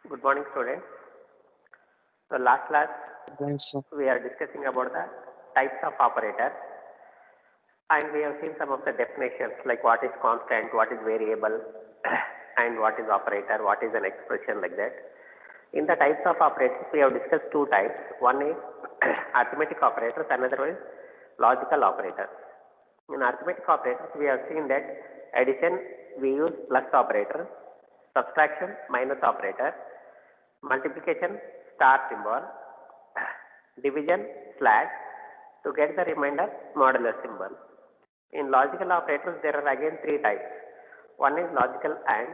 Good morning, students. So, last class Thanks, sir. we are discussing about the types of operators, and we have seen some of the definitions like what is constant, what is variable, and what is operator, what is an expression like that. In the types of operators, we have discussed two types. One is arithmetic operators, another one is logical operators. In arithmetic operators, we have seen that addition we use plus operator, subtraction minus operator, multiplication star symbol, division slash, to get the remainder modular symbol. In logical operators, there are again three types. One is logical AND,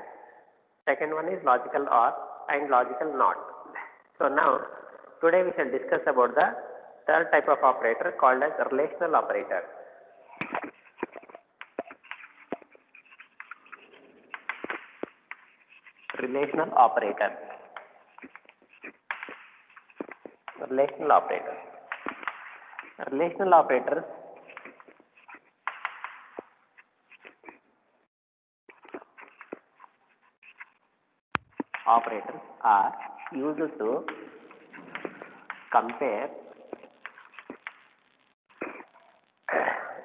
second one is logical OR, and logical NOT. So now, today we shall discuss about the third type of operator called as relational operator. Relational operator. Relational operator. Relational operators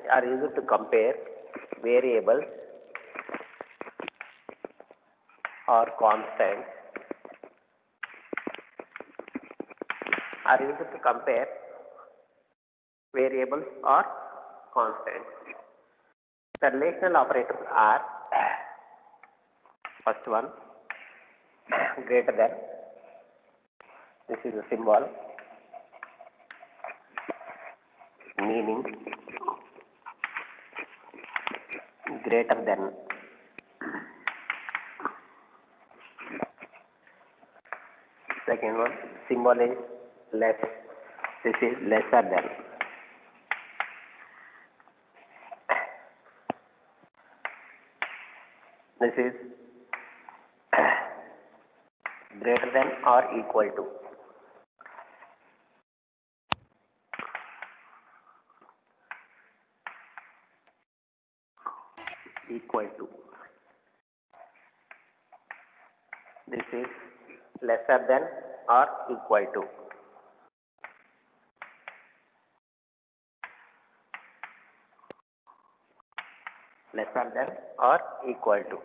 are used to compare variables or constants, The relational operators are first one greater than, this is a symbol meaning greater than. Second one symbol is less, this is lesser than. This is greater than or equal to. This is lesser than or equal to. Lesser than or equal to.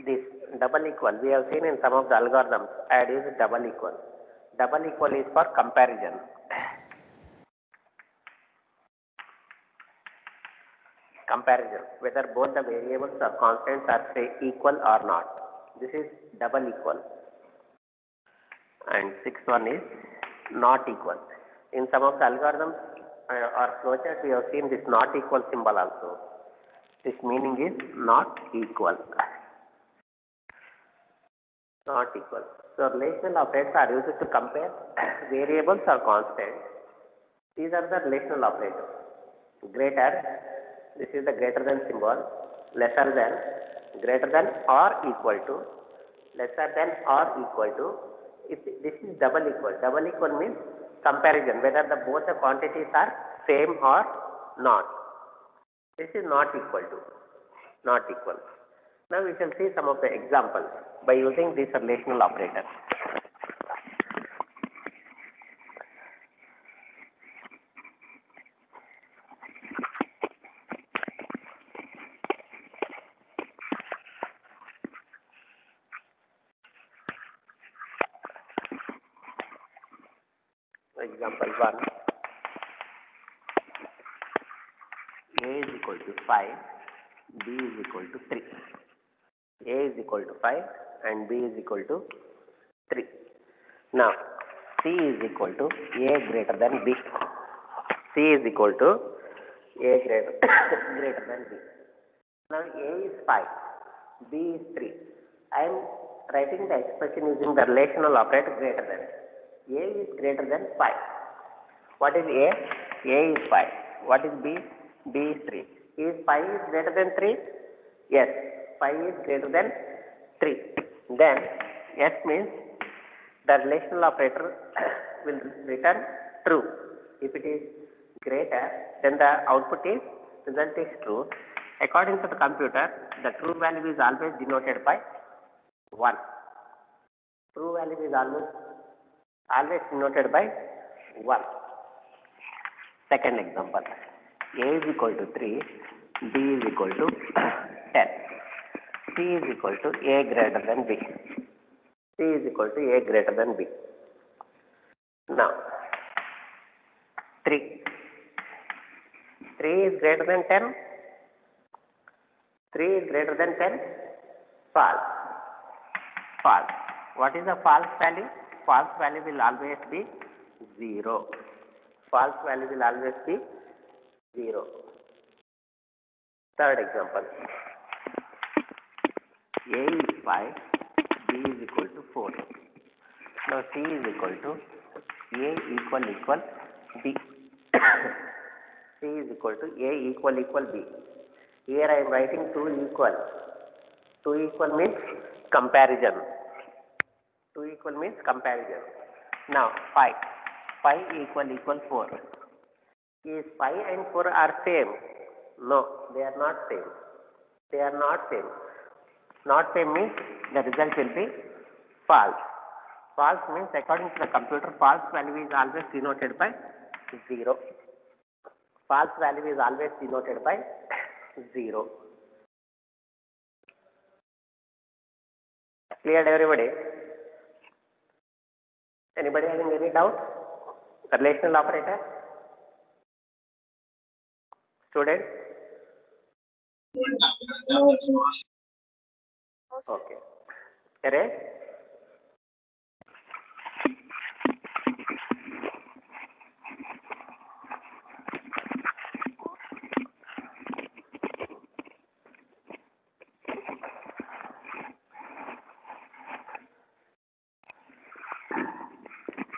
This double equal, we have seen in some of the algorithms, add is double equal. Double equal is for comparison. Whether both the variables or constants are say equal or not. This is double equal. And sixth one is not equal. In some of the algorithms or flowchart, we have seen this not equal symbol also. This meaning is not equal. Not equal. So relational operators are used to compare variables or constants. These are the relational operators. Greater, this is the greater than symbol. Lesser than, greater than or equal to. Lesser than or equal to. This is double equal. Double equal means comparison, whether both the quantities are same or not. This is not equal to. Not equal. Now we shall see some of the examples by using this relational operator. Example 1. A is equal to 5, B is equal to 3. A is equal to 5 and B is equal to 3. Now, C is equal to A greater than B. C is equal to A greater than B. Now, A is 5, B is 3. I am writing the expression using the relational operator greater than. A is greater than 5. What is A? A is 5. What is B? B is 3. Is 5 is greater than 3? Yes, 5 is greater than 3. Then yes means the relational operator will return true. If it is greater, then the output is result is true. According to the computer, the true value is always denoted by 1. True value is always denoted by 1. Second example, A is equal to 3, B is equal to 10. C is equal to A greater than B. C is equal to A greater than B. Now, 3. 3 is greater than 10. 3 is greater than 10. False. False. What is the false value? False value will always be 0. False value will always be 0. Third example. A is 5, B is equal to 4. Now C is equal to A equal B. C is equal to A equal B. Here I am writing 2 equal. 2 equal means comparison. 2 equal means comparison. Now 5. 5 equal 4. Is 5 and 4 are same? No, they are not same. They are not same. Not same means the result will be false. False means according to the computer, false value is always denoted by 0. False value is always denoted by 0. Cleared everybody? Anybody having any doubt? Relational operator? Student? Okay. Array?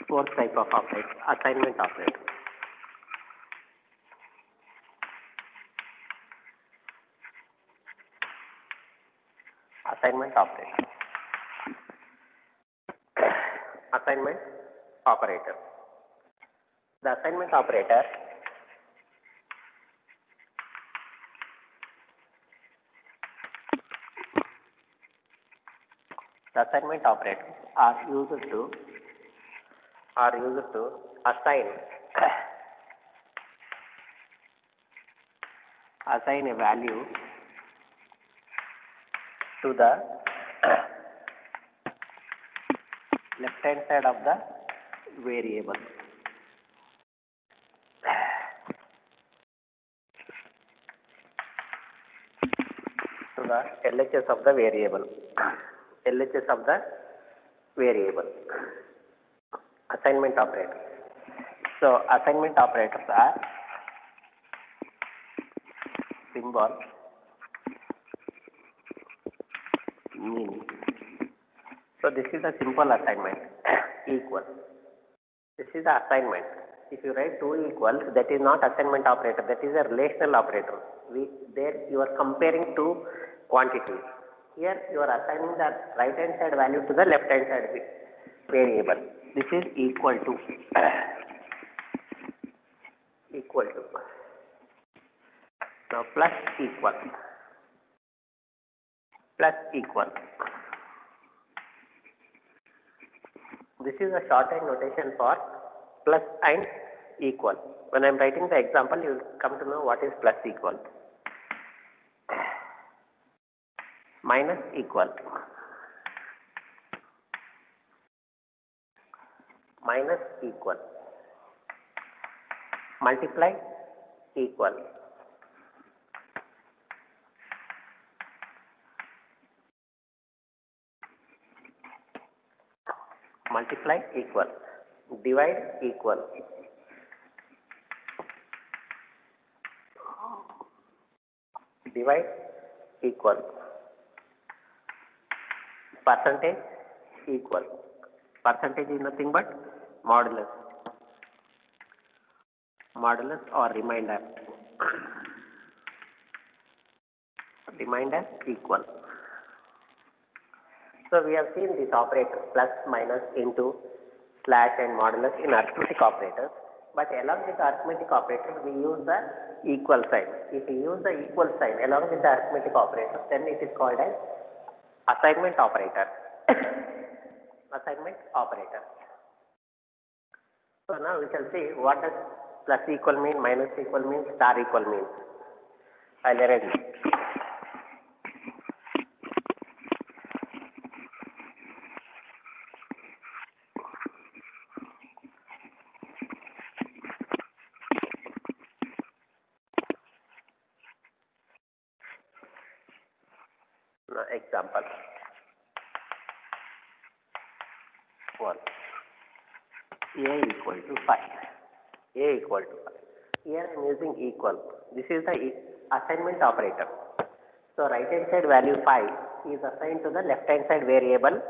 Fourth type of operator, assignment operator. Assignment operator. Assignment operator. The assignment operator are used to assign a value to the left hand side of the variable. To the LHS of the variable. LHS of the variable. Assignment operator. So assignment operators are symbol, meaning. So this is a simple assignment. Equal. This is the assignment. If you write 2 equals, that is not assignment operator. That is a relational operator. There you are comparing two quantities. Here you are assigning the right hand side value to the left hand side variable. This is equal to. Equal to. Now plus equal. Plus equal. This is a shorthand notation for plus and equal. When I am writing the example, you will come to know what is plus equal. Minus equal. Minus equal. Multiply equal. Multiply equal. Divide equal. Divide equal. Percentage equal. Percentage is nothing but modulus. Modulus or remainder. Remainder equal. So we have seen this operator plus, minus, into, slash and modulus in arithmetic operators. But along with the arithmetic operator, we use the equal sign. If we use the equal sign along with the arithmetic operator, then it is called as assignment operator. assignment operator. So now we shall see what does plus equal mean, minus equal mean, star equal mean. I'll arrange it. Now example 1. A equal to 5. A equal to 5. Here I am using equal. This is the assignment operator. So right hand side value 5 is assigned to the left hand side variable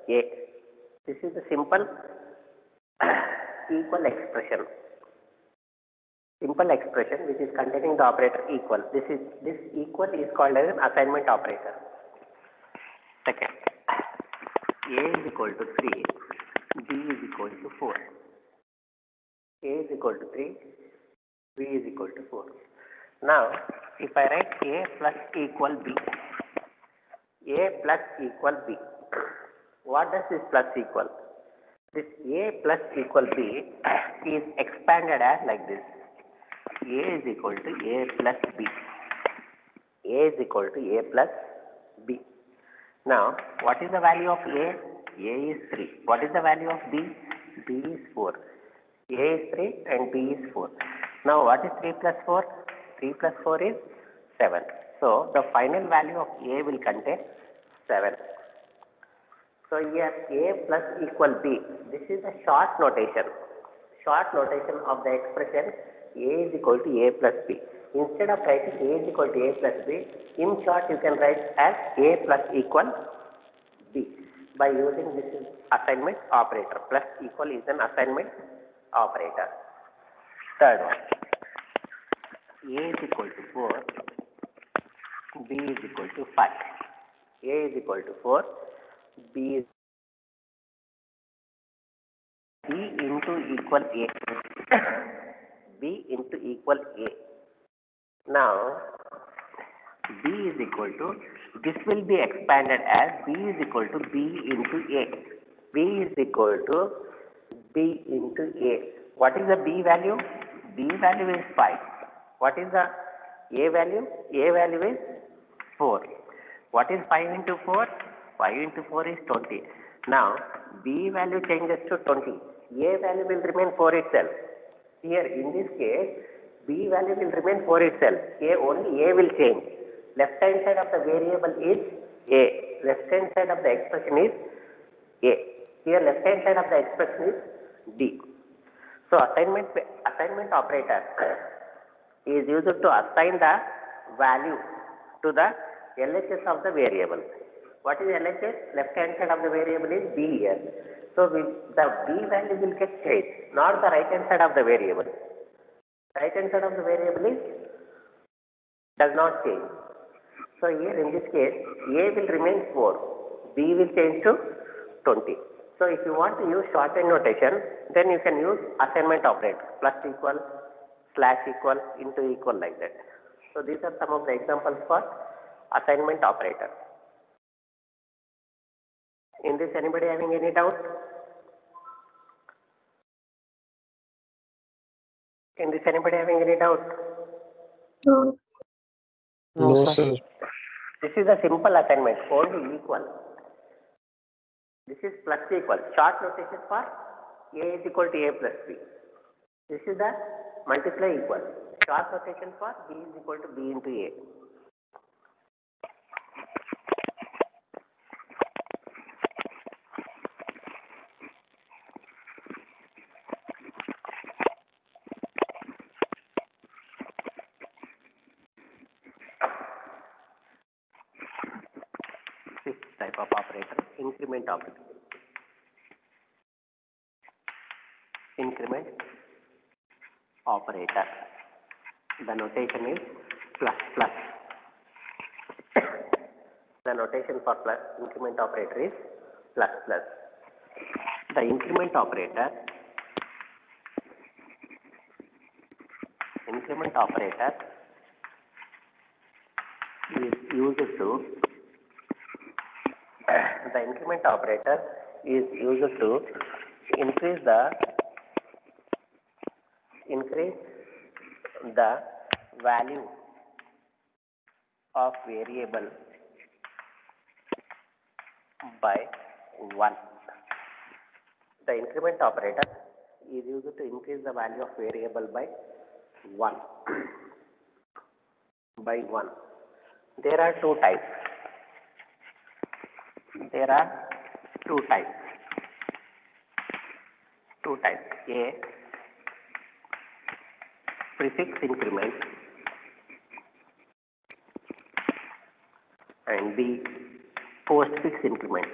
A. This is a simple equal expression. Simple expression which is containing the operator equal. This equal is called as an assignment operator. Second, A is equal to 3, B is equal to 4. A is equal to 3, B is equal to 4. Now, if I write A plus equal B, A plus equal B, what does this plus equal? This A plus equal B is expanded as like this. A is equal to A plus B. A is equal to A plus B. Now, what is the value of A? A is 3. What is the value of B? B is 4. A is 3 and B is 4. Now, what is 3 plus 4? 3 plus 4 is 7. So, the final value of A will contain 7. So, here A plus equal B. This is a short notation. Short notation of the expression A is equal to A plus B. Instead of writing A is equal to A plus B, in short you can write as A plus equal B by using this assignment operator. Plus equal is an assignment operator. Third one, A is equal to 4, B is equal to 5. A is equal to 4, B is B into equal A. B into equal A. Now, B is equal to, this will be expanded as B is equal to B into A. B is equal to B into A. What is the B value? B value is 5. What is the A value? A value is 4. What is 5 into 4? 5 into 4 is 20. Now, B value changes to 20. A value will remain 4 itself. Here, in this case, B value will remain 4 itself. Only A will change. Left hand side of the variable is A. Left hand side of the expression is A. Here, left hand side of the expression is D. So, assignment operator is used to assign the value to the LHS of the variable. What is LHS? Left hand side of the variable is B here. So, the B value will get changed, not the right hand side of the variable. Right hand side of the variable does not change. So, here in this case, A will remain 4, B will change to 20. So, if you want to use shorthand notation, then you can use assignment operator, plus equal, slash equal, into equal, like that. So, these are some of the examples for assignment operator. In this, anybody having any doubt? In this, anybody having any doubt? No. No, sir. This is a simple assignment, only equal. This is plus equal. Short notation for A is equal to A plus B. This is the multiply equal. Short notation for B is equal to B into A. Fifth type of operator, increment operator. Increment operator. The notation is plus plus. The notation for plus increment operator is plus plus. The increment operator is used to is used to increase the value of variable by 1. The increment operator is used to increase the value of variable by 1. By 1. There are two types. Two types. A, prefix increment, and B, postfix increment.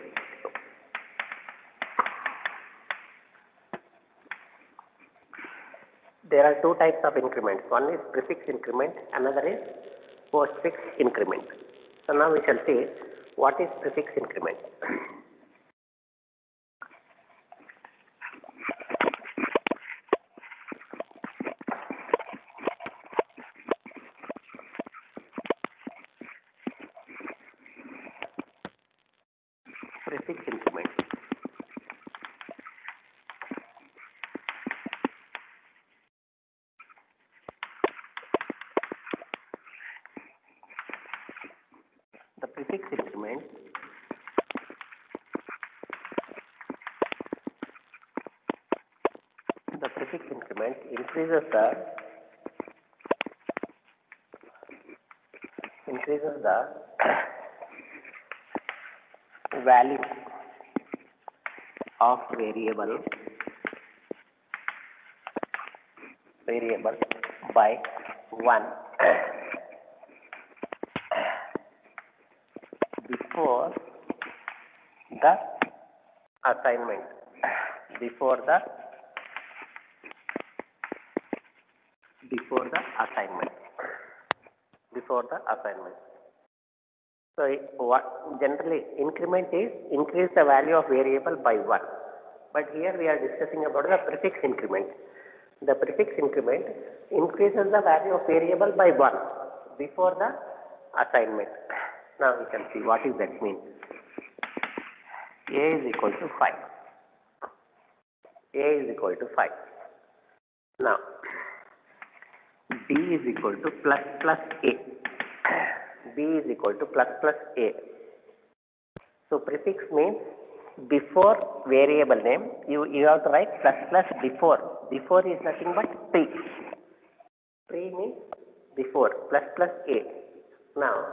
There are two types of increments. One is prefix increment, another is postfix increment. So now we shall see what is prefix increment. Prefix increment. The prefix increment increases the value of variable by 1 before the assignment. So what generally increment is increase the value of variable by 1. But here we are discussing about the prefix increment. The prefix increment increases the value of variable by 1 before the assignment. Now we can see what is that mean. A is equal to 5. Now B is equal to plus A. B is equal to plus A. So prefix means before variable name, you have to write plus before. Before is nothing but pre. Pre means before, plus A. Now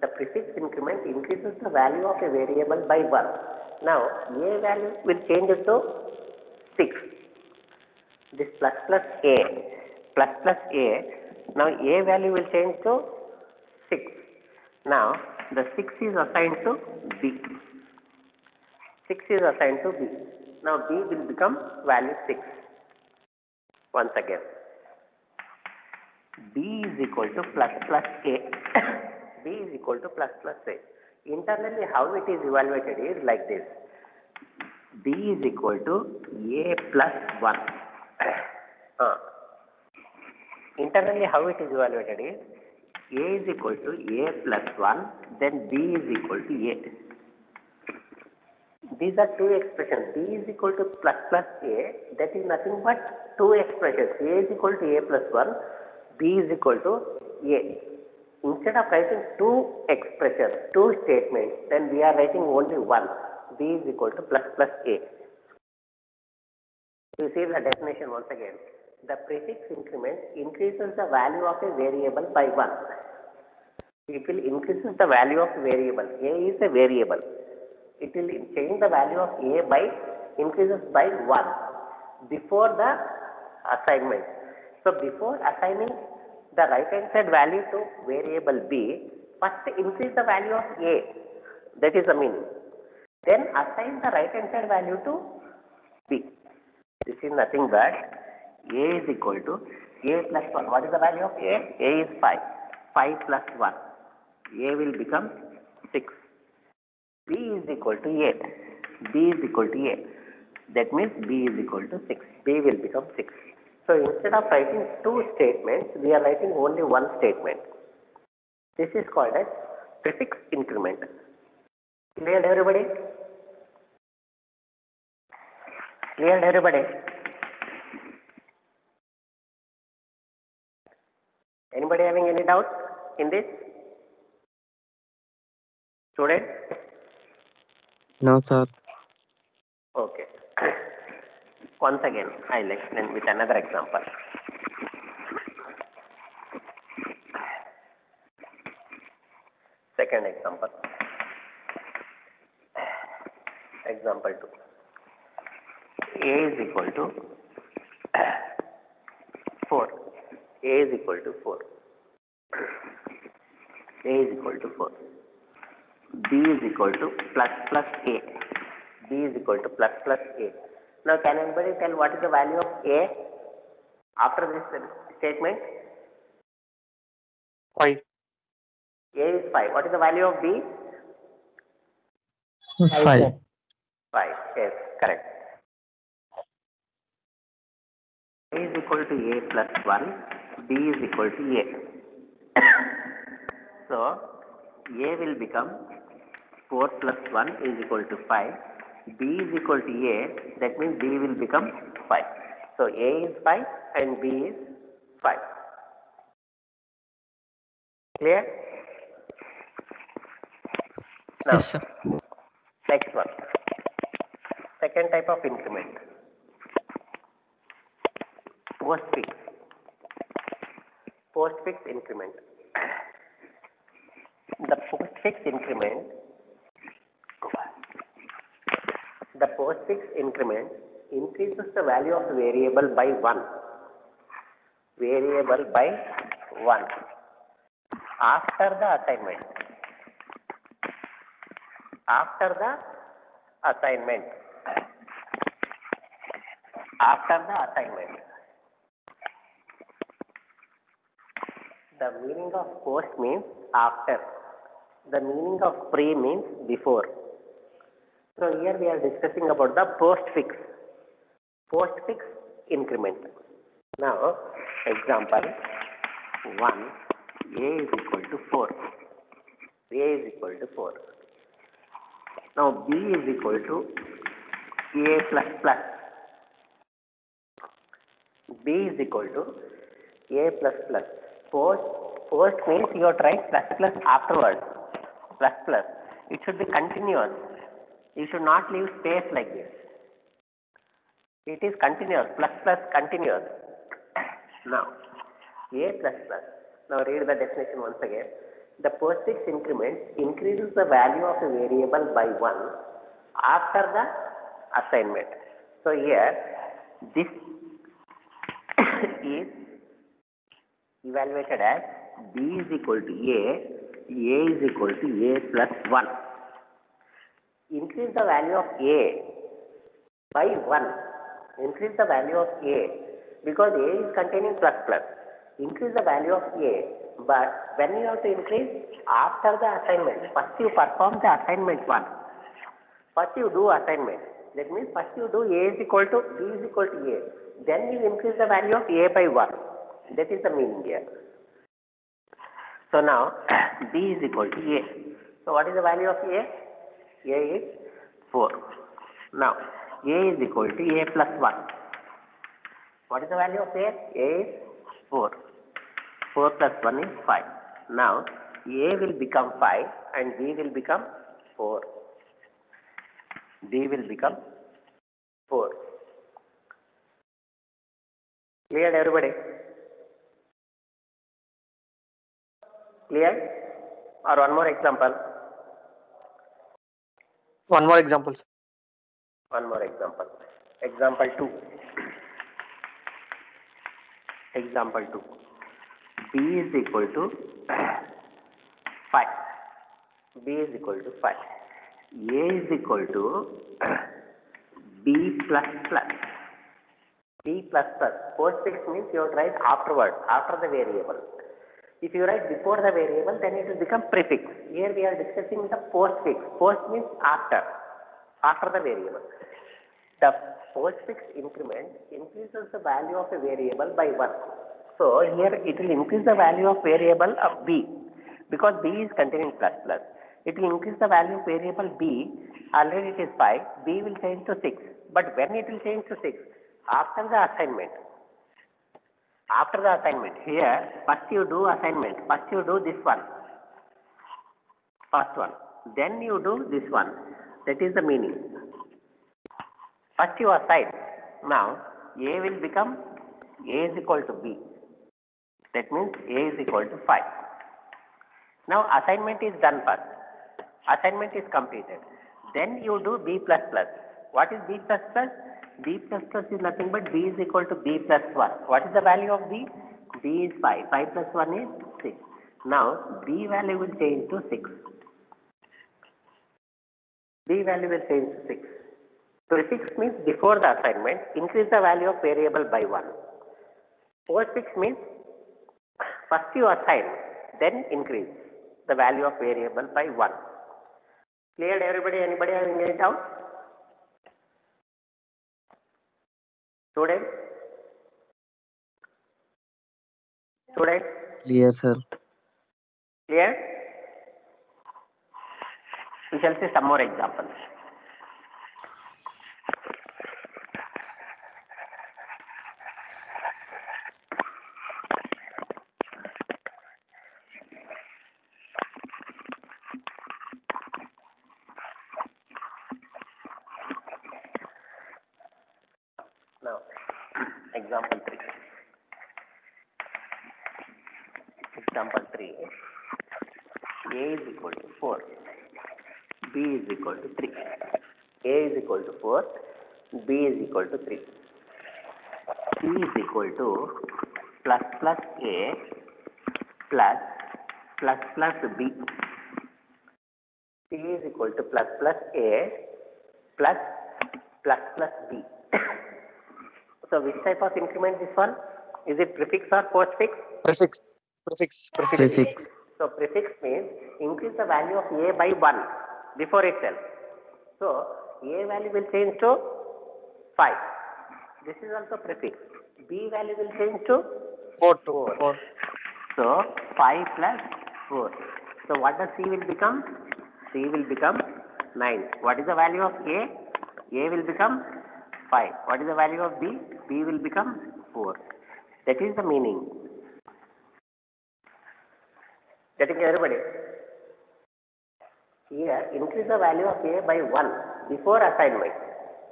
the prefix increment increases the value of a variable by 1. Now A value will change it to 6. This plus A. Now A value will change to 6. Now the 6 is assigned to B. Now B will become value 6. Once again, B is equal to plus A. B is equal to plus A. Internally how it is evaluated is like this. B is equal to A plus 1. Internally how it is evaluated is A is equal to A plus 1, then B is equal to A. These are two expressions. B is equal to plus A, that is nothing but two expressions. A is equal to A plus 1, B is equal to A. Instead of writing two expressions, two statements, then we are writing only one. B is equal to plus A. You see the definition once again. The prefix increment increases the value of a variable by 1. It will increase the value of variable. A is a variable. It will change the value of A by increases by 1 before the assignment. So before assigning the right hand side value to variable B, first increase the value of A. That is the meaning. Then assign the right hand side value to B. This is nothing but A is equal to A plus 1. What is the value of A? A is 5. 5 plus 1. A will become 6. B is equal to A. B is equal to A. That means B is equal to 6. B will become 6. So instead of writing two statements, we are writing only one statement. This is called as prefix increment. Clear, everybody? Clear, everybody? Anybody having any doubt in this? Student? No, sir. Okay. Once again, I'll explain with another example. Second example. Example 2. A is equal to 4. A is equal to 4. A is equal to 4. B is equal to plus plus A. B is equal to plus plus A. Now, can anybody tell what is the value of A after this statement? 5. A is 5. What is the value of B? 5. 5. Yes, correct. A is equal to A plus 1. B is equal to A. So, A will become 4 plus 1 is equal to 5. B is equal to A. That means B will become 5. So, A is 5 and B is 5. Clear? Now, Yes, sir. next one. Second type of increment. Postfix. Postfix increment. The postfix increment increases the value of the variable by 1. Variable by 1 after the assignment. After the assignment. After the assignment. The meaning of post means after. The meaning of pre means before. So here we are discussing about the postfix. Postfix increment. Now, example 1. A is equal to 4. A is equal to 4. Now, B is equal to A plus plus. B is equal to A plus plus. Post means you have to write plus plus afterwards. Plus plus. It should be continuous. You should not leave space like this. It is continuous. Plus plus continuous. Now, A plus plus. Now read the definition once again. The postfix increment increases the value of a variable by 1 after the assignment. So here, this is evaluated as B is equal to A is equal to A plus 1. Increase the value of A by 1. Increase the value of A because A is containing plus plus. Increase the value of A, but when you have to increase after the assignment, first you perform the assignment 1. First you do assignment. That means first you do A is equal to B is equal to A. Then you increase the value of A by 1. That is the meaning here. So now B is equal to A. So what is the value of A? A is 4. Now A is equal to A plus 1. What is the value of A? A is 4. 4 plus 1 is 5. Now A will become 5 and B will become 4. B will become 4. Clear, everybody? Clear? Or one more example? One more example, sir. One more example. Example 2. Example 2. B is equal to 5. B is equal to 5. A is equal to B plus plus. B plus plus. Postfix means you have to write afterward, after the variable. If you write before the variable, then it will become prefix. Here we are discussing the postfix. Post means after the variable. The postfix increment increases the value of a variable by 1. So here it will increase the value of variable of B because B is containing plus plus. It will increase the value of variable B. Already it is 5. B will change to 6. But when it will change to 6? After the assignment. After the assignment. Here, first you do assignment. First you do this one. First one. Then you do this one. That is the meaning. First you assign. Now, A will become A is equal to B. That means A is equal to 5. Now, assignment is done first. Assignment is completed. Then you do B plus plus. What is B plus plus? B plus plus is nothing but B is equal to B plus 1. What is the value of B? B is 5. 5 plus 1 is 6. Now, B value will change to 6. B value will change to 6. Prefix means before the assignment, increase the value of variable by 1. Postfix means first you assign, then increase the value of variable by 1. Cleared everybody? Anybody having any doubt? Students? Students? Clear, sir. Clear? We shall see some more examples. Now, example 3. Example 3. A is equal to 4. B is equal to 3. A is equal to 4. B is equal to 3. C is equal to plus plus A plus B. C is equal to plus plus A plus B. So which type of increment this one? Is it prefix or postfix? Prefix. Prefix. So prefix means increase the value of A by 1 before itself. So A value will change to 5. This is also prefix. B value will change to 4. So 5 plus 4. So what does C will become? C will become 9. What is the value of A? A will become 5. What is the value of B? B will become 4. That is the meaning. Getting everybody? Here, increase the value of A by 1 before assignment.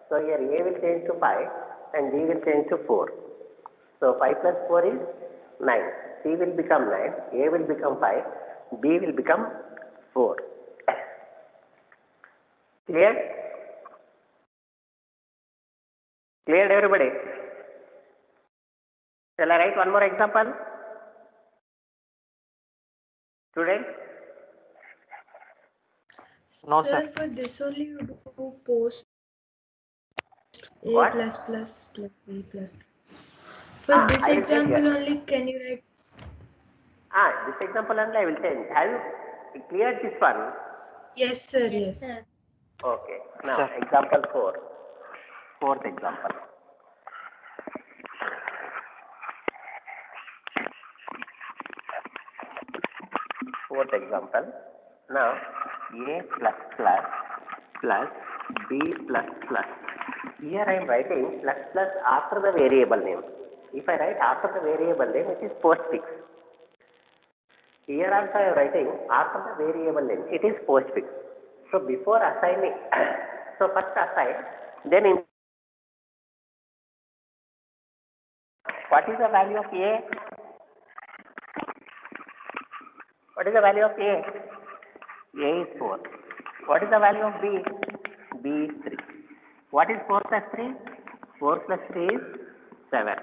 So here A will change to 5 and B will change to 4. So 5 plus 4 is 9. C will become 9, A will become 5, B will become 4. Clear? Cleared everybody? Shall I write one more example? Students? No, sir. Sir, for this only you do post A What? plus plus plus B plus. For this I will example change only, can you write? this example only I will change. Have you cleared this one? Yes, sir. Yes. Okay. Now, Sir. example 4. Fourth example. Fourth example. Now, A plus plus plus B plus plus. Here I am writing plus plus after the variable name. If I write after the variable name, it is postfix. Here also I am writing after the variable name. It is postfix. So before assigning, so first assign, then in. What is the value of A? What is the value of A? A is 4. What is the value of B? B is 3. What is 4 plus 3? 4 plus 3 is 7.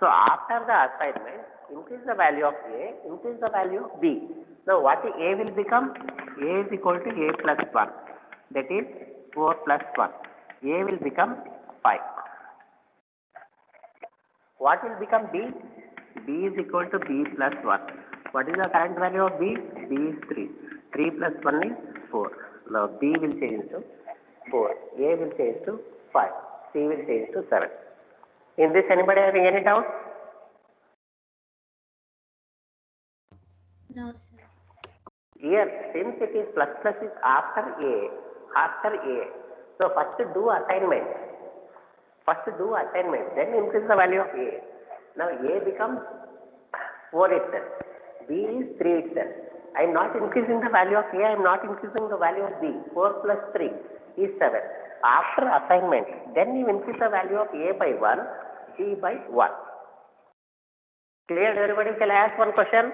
So after the assignment, increase the value of A, increase the value of B. Now what A will become? A is equal to A plus 1. That is 4 plus 1. A will become 5. What will become B? B is equal to B plus 1. What is the current value of B? B is 3. 3 plus 1 is 4. Now B will change to 4. A will change to 5. C will change to 7. In this, anybody having any doubt? No, sir. Here, since it is plus plus is after A, so first do assignment. Then increase the value of A. Now A becomes 4 itself. B is 3 itself. I am not increasing the value of A, I am not increasing the value of B. 4 plus 3 is 7. After assignment, then you increase the value of A by 1, B by 1. Clear, everybody? Shall I ask one question?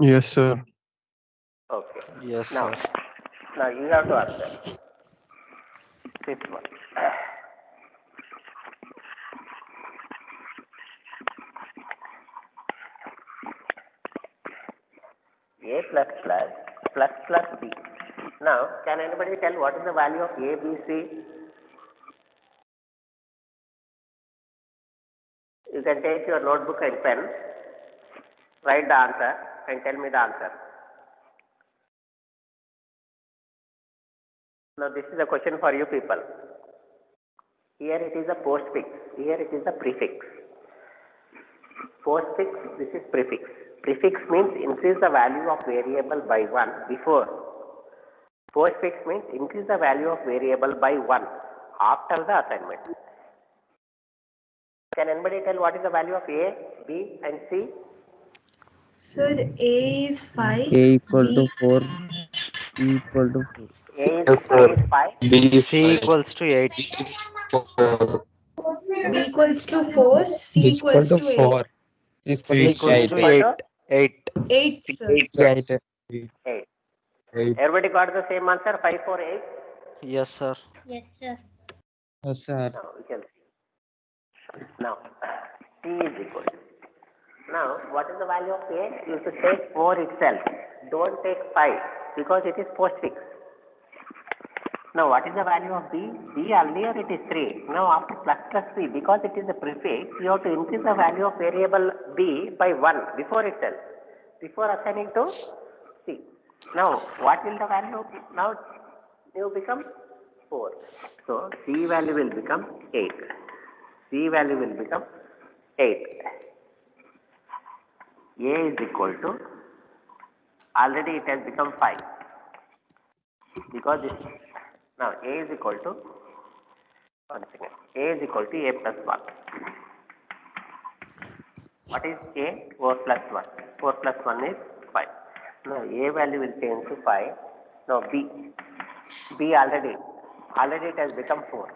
Yes, sir. Okay. Yes, Now, sir. now you have to answer. Fifth one. A plus plus B. Now, can anybody tell what is the value of A, B, C? You can take your notebook and pen, write the answer and tell me the answer. Now, this is a question for you people. Here it is a postfix, here it is a prefix. Postfix, this is prefix. Prefix means increase the value of variable by 1 before. Postfix means increase the value of variable by 1 after the assignment. Can anybody tell what is the value of A, B and C? Sir, A is 5. A equal to B 4. B equal to 4. A Yes, is, A sir. is 5. B is C 5. equals to 8. B equals to 4. C Is equal equals to to 8. 4. Is C equal equals to to 8. 8. 8. 8, sir. 8, sir. 8. 8. Everybody got the same answer, 5, 4, 8? Yes, sir. Yes, sir. Yes, sir. Now we can see. Now, C is equal to. Now, what is the value of A? You should take 4 itself. Don't take 5 because it is postfix. Now, what is the value of B? B earlier it is 3. Now, after plus plus 3, because it is a prefix, you have to increase the value of variable B by 1 before itself. Before assigning to C. Now, what will the value? Now, you become 4. So, C value will become 8. C value will become 8. A is equal to, already it has become 5. Because this, now A is equal to, one second, A is equal to A plus 1. What is A? 4 plus 1. 4 plus 1 is 5. Now A value will change to 5. Now B already it has become 4.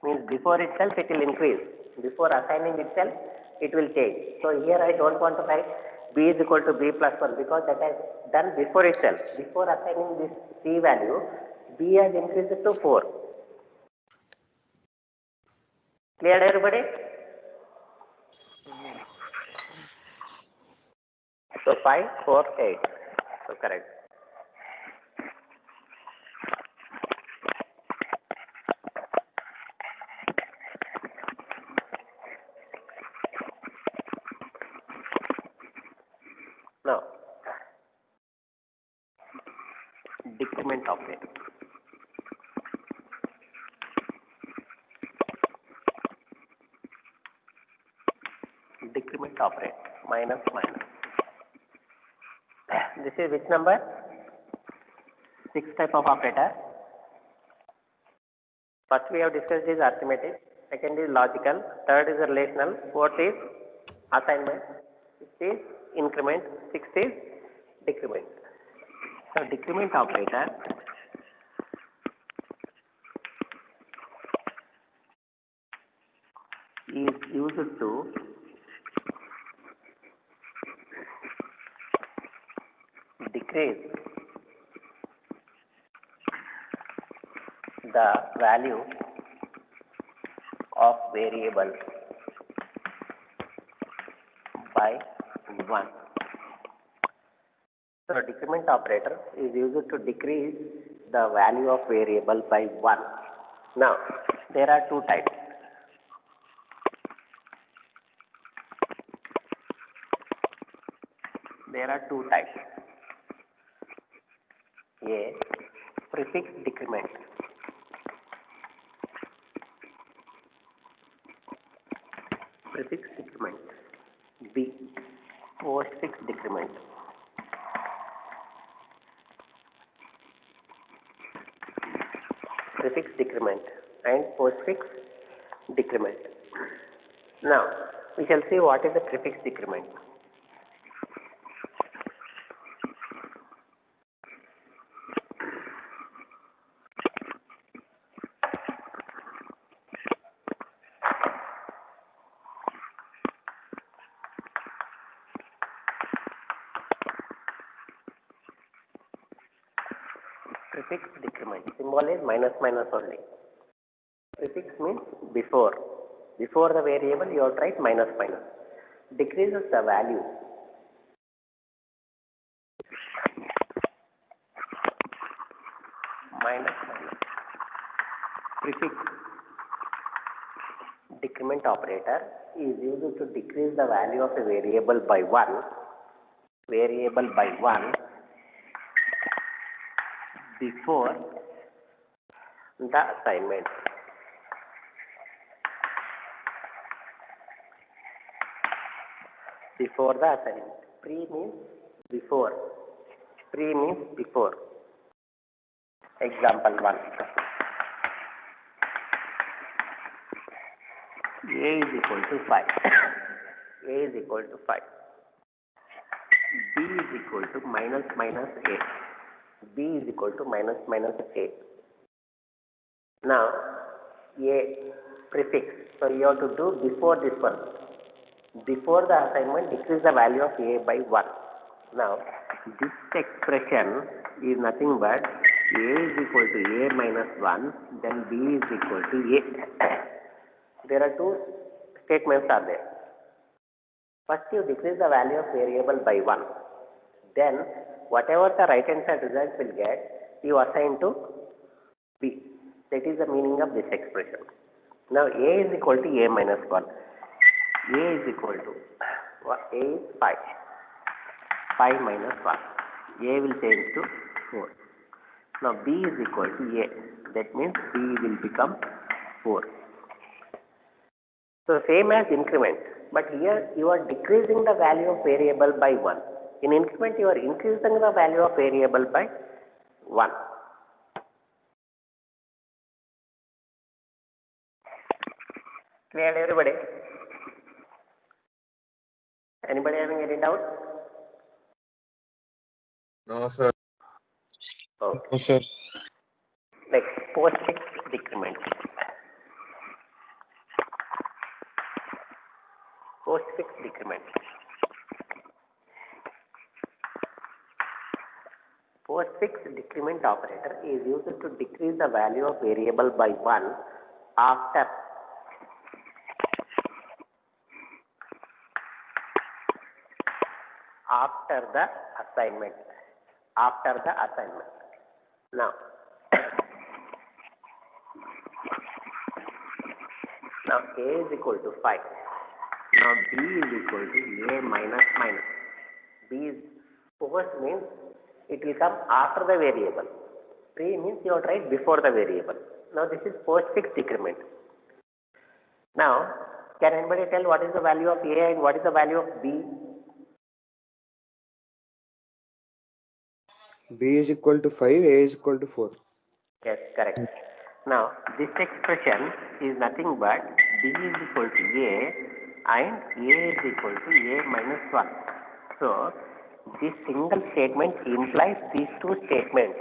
Means before itself it will increase. Before assigning itself, it will change. So here I don't want to write B is equal to B plus 1 because that has done before itself. Before assigning this C value, B has increased it to 4. Clear, everybody? So 5, 4, 8. So correct. Now, decrement operator. Decrement operator, minus. This is which number? 6 type of operator. First we have discussed is arithmetic, second is logical, third is relational, fourth is assignment, fifth is increment, sixth is decrement. So decrement operator is used to decrease the value of variable by 1. So decrement operator is used to decrease the value of variable by 1. Now, there are two types. A, prefix decrement. B, postfix decrement. Prefix decrement and postfix decrement. Now, we shall see what is the prefix decrement. Prefix decrement. Symbol is minus minus only. Prefix means before. Before the variable you have to write minus minus. Decreases the value. Minus minus. Prefix decrement operator is used to decrease the value of a variable by 1. Variable by 1 before the assignment. Before the assignment. Pre means before. Pre means before. Example 1. A is equal to 5. A is equal to 5. B is equal to minus minus A. B is equal to minus minus A. Now, A prefix. So, you have to do before this one. Before the assignment, decrease the value of A by 1. Now, this expression is nothing but A is equal to A minus 1, then B is equal to A. There are two statements are there. First, you decrease the value of variable by 1. Then, whatever the right hand side result will get, you assign to B. That is the meaning of this expression. Now, A is equal to A minus 1. A is equal to, A is 5. 5 minus 1. A will change to 4. Now, B is equal to A. That means B will become 4. So, same as increment. But here you are decreasing the value of variable by 1. In increment, you are increasing the value of variable by 1. Clear, everybody? Anybody having any doubt? No, sir. Okay. No, sir. Next, postfix decrement. Postfix decrement. Postfix decrement operator is used to decrease the value of variable by 1 after the assignment. After the assignment. Now, A is equal to 5. Now, B is equal to A minus minus. B is post means it will come after the variable. Pre means you have to write before the variable. Now, this is postfix decrement. Now, can anybody tell what is the value of A and what is the value of B? B is equal to 5, A is equal to 4. Yes, correct. Now, this expression is nothing but B is equal to A and A is equal to A minus 1. So, this single statement implies these two statements.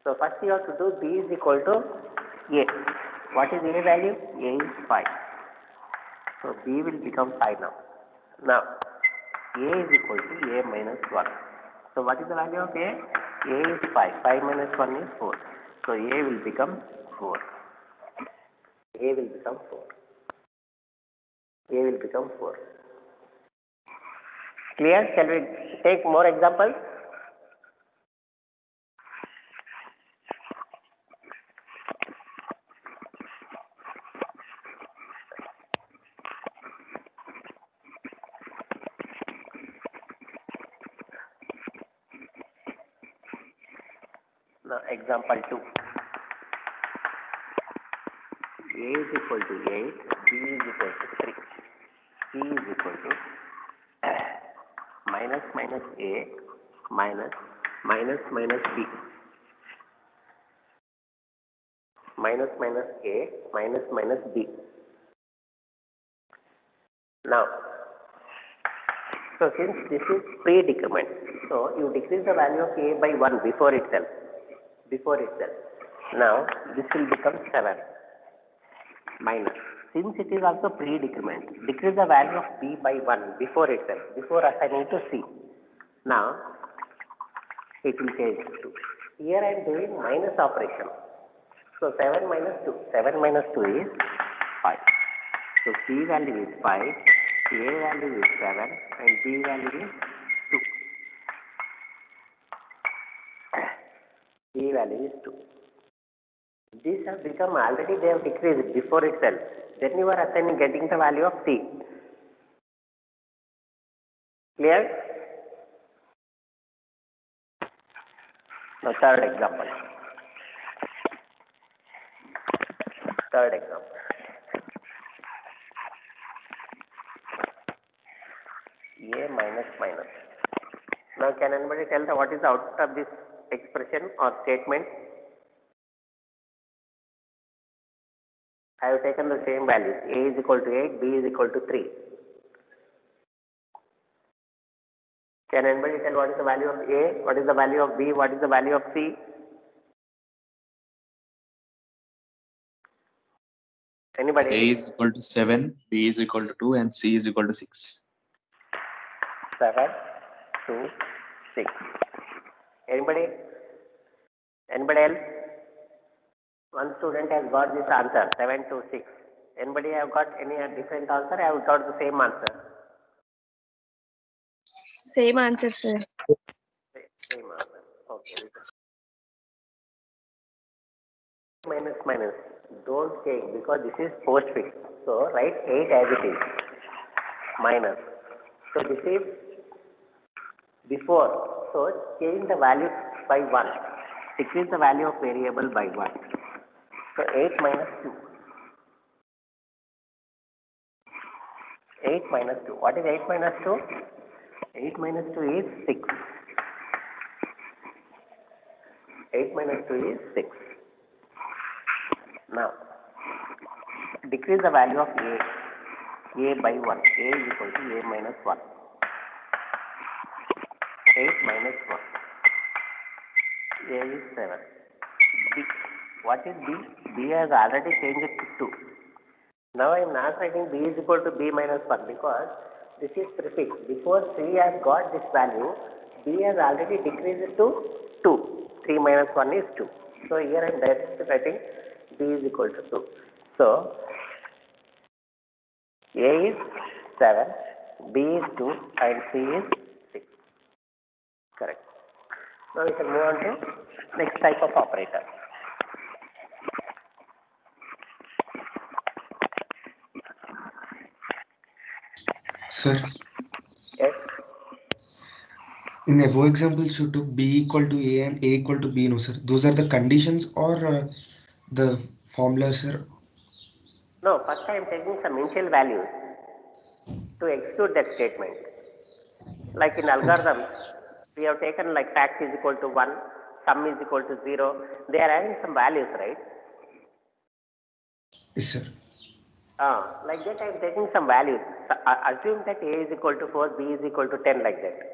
So, first you have to do B is equal to A. What is A value? A is 5. So, B will become 5 now. Now, A is equal to A minus 1. So, what is the value of A? A is 5. 5 minus 1 is 4. So, A will become 4. A will become 4. A will become 4. Clear? Shall we take more examples? Now, example 2. A is equal to 8, B is equal to 3. C is equal to minus minus A minus minus minus B. Minus minus A minus minus B. Now, so since this is pre-decrement, so you decrease the value of A by 1 before itself. Now, this will become 7 minus. Since it is also pre-decrement, decrease the value of B by 1 before itself, before assigning to C. Now, it will change to 2. Here I am doing minus operation. So 7 minus 2. 7 minus 2 is 5. So C value is 5, A value is 7 and B value is 2. B value is 2. These have become already, they have decreased before itself. Then you are assigning, getting the value of C. Clear? Now third example. A minus minus. Now can anybody tell the what is the output of this expression or statement? I have taken the same values. A is equal to 8, B is equal to 3. Can anybody tell what is the value of A, what is the value of B, what is the value of C? Anybody? A is equal to 7, B is equal to 2, and C is equal to 6. 7, 2, 6. Anybody? Anybody else? One student has got this answer, 7 to 6. Anybody have got any different answer? I have got the same answer. Same answer, sir. Same answer. Okay. Minus minus. Don't change because this is postfix. So write 8 as it is. Minus. So this is before. So change the value by 1. Decrease the value of variable by 1. So 8 minus 2. 8 minus 2. What is 8 minus 2? 8 minus 2 is 6. 8 minus 2 is 6. Now, decrease the value of A by 1. A is equal to A minus 1. 8 minus 1. A is 7. B. What is B? B has already changed it to 2. Now I am not writing B is equal to B minus 1 because this is prefix. Before C has got this value, B has already decreased it to 2. 3 minus 1 is 2. So here I am directly writing B is equal to 2. So A is 7, B is 2 and C is 6. Correct. Now we can move on to next type of operator. Sir, Yes. in above examples, you took B equal to A and A equal to B, no, sir. Those are the conditions or the formula, sir? No, first I am taking some initial values to execute that statement. Like in algorithms, we have taken like fact is equal to 1, sum is equal to 0. They are having some values, right? Yes, sir. Like that I am taking some values. So, assume that A is equal to 4, B is equal to 10 like that.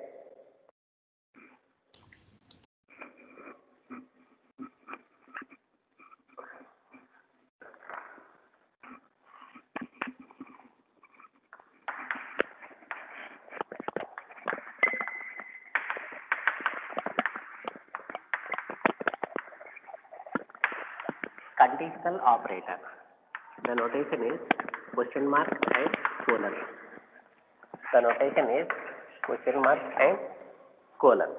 Conditional operator. The notation is question mark and colon. The notation is question mark and colon.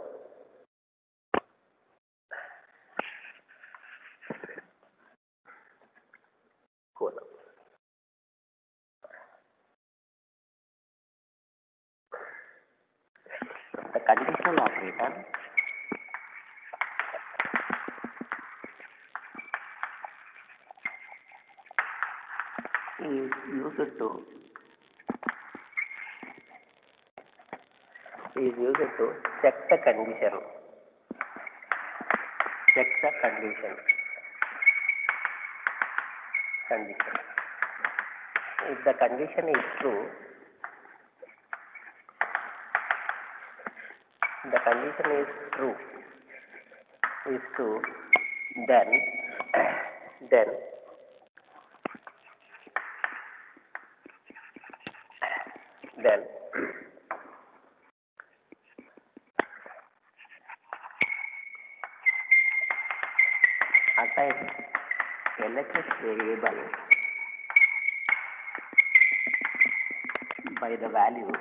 Colon. The conditional operator is used to is used to check the condition. Check the condition. If the condition is true, then assign LHS variable by the value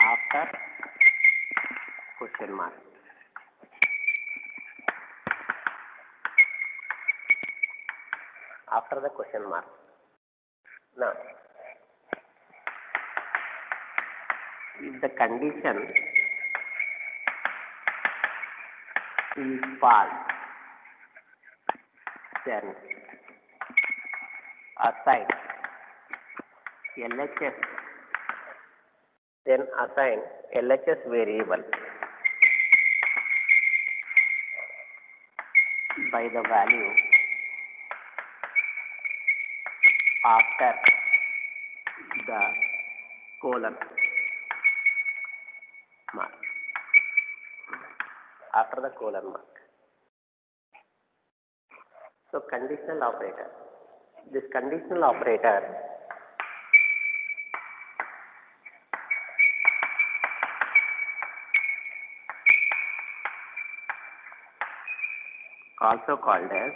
after question mark. After the question mark. Now, if the condition is false, then assign LHS variable by the value after the colon mark. After the colon mark. So conditional operator. This conditional operator also called as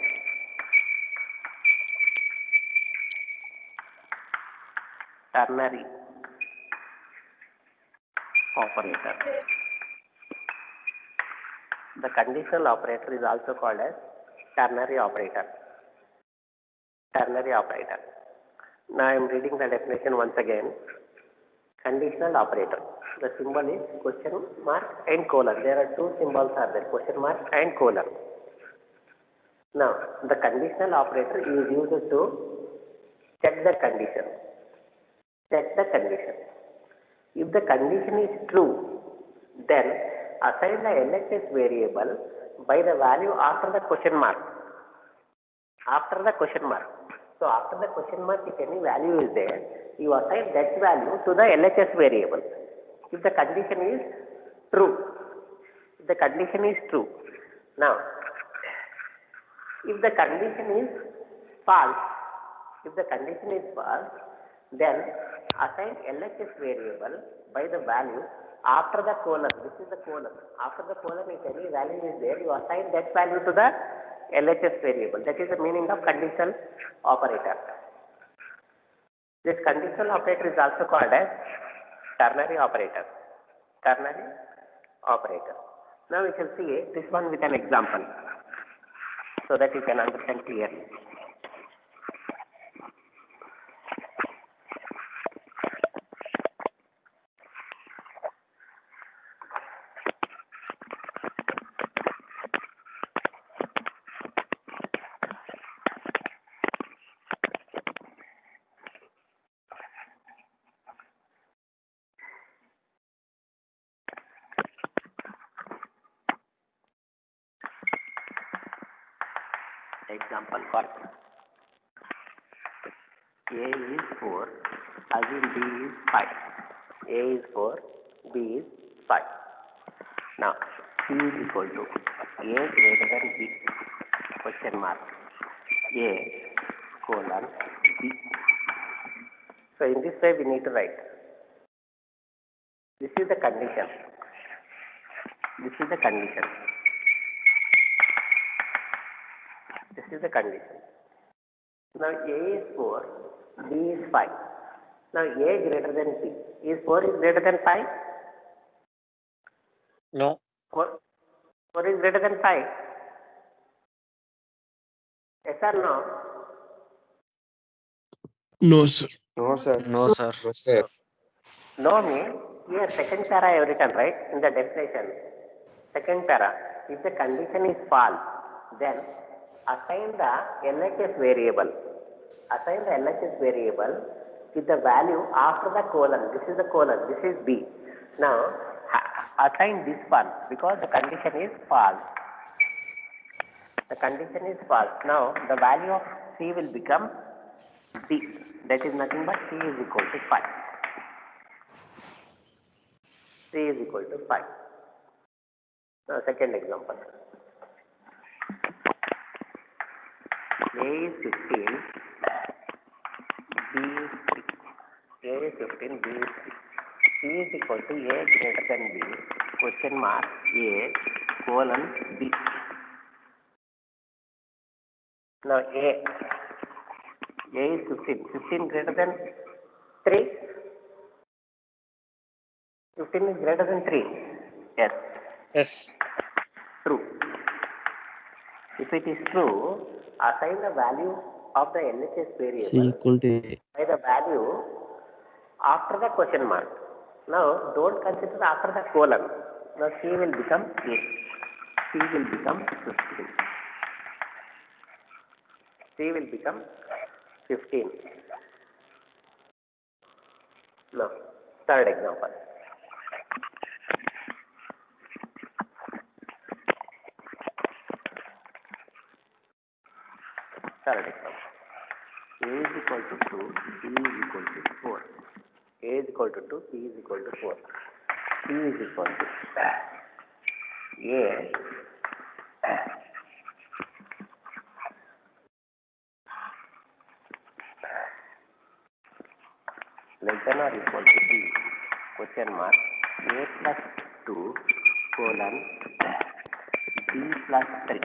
ternary operator. The conditional operator is also called as ternary operator. Ternary operator. Now I am reading the definition once again. Conditional operator. The symbol is question mark and colon. There are two symbols are there, question mark and colon. Now the conditional operator is used to check the condition. Check the condition. If the condition is true, then assign the LHS variable by the value after the question mark. After the question mark. So after the question mark, if any value is there, you assign that value to the LHS variable. If the condition is true. If the condition is true. Now, if the condition is false, then assign LHS variable by the value after the colon. This is the colon. After the colon, if any value is there, you assign that value to the LHS variable. That is the meaning of conditional operator. This conditional operator is also called as ternary operator. Ternary operator. Now we shall see this one with an example so that you can understand clearly. Example for A is 4, assume B is 5. A is 4, B is 5. Now, C is equal to A greater than B, question mark, A colon B. So, in this way we need to write. This is the condition. This is the condition. This is the condition. Now A is 4, B is 5. Now A greater than B. Is 4 is greater than 5? No. 4 is greater than 5? Yes or no? No, sir. No, sir. No, sir. No means here second para I have written, right, in the definition. Second para, if the condition is false, then assign the LHS variable. Assign the LHS variable with the value after the colon. This is the colon, this is B. Now assign this one because the condition is false. The condition is false. Now the value of C will become D. That is nothing but C is equal to 5. C is equal to 5. Now second example. A is 15, B is 3. A is 15, B is 3. C is equal to A greater than B, question mark A colon B. Now A is 15. 15 greater than 3? 15 is greater than 3. Yes. Yes. True. If it is true, assign the value of the LHS variable C equal to A. by the value after the question mark. Now, don't consider after the colon. Now, C will become A. C will become 15. C will become 15. Now, third example. Third example. A is equal to 2, B is equal to 4. A is equal to 2, B is equal to 4. C is equal to A less than or equal to B, question mark, A plus 2 colon B plus 3.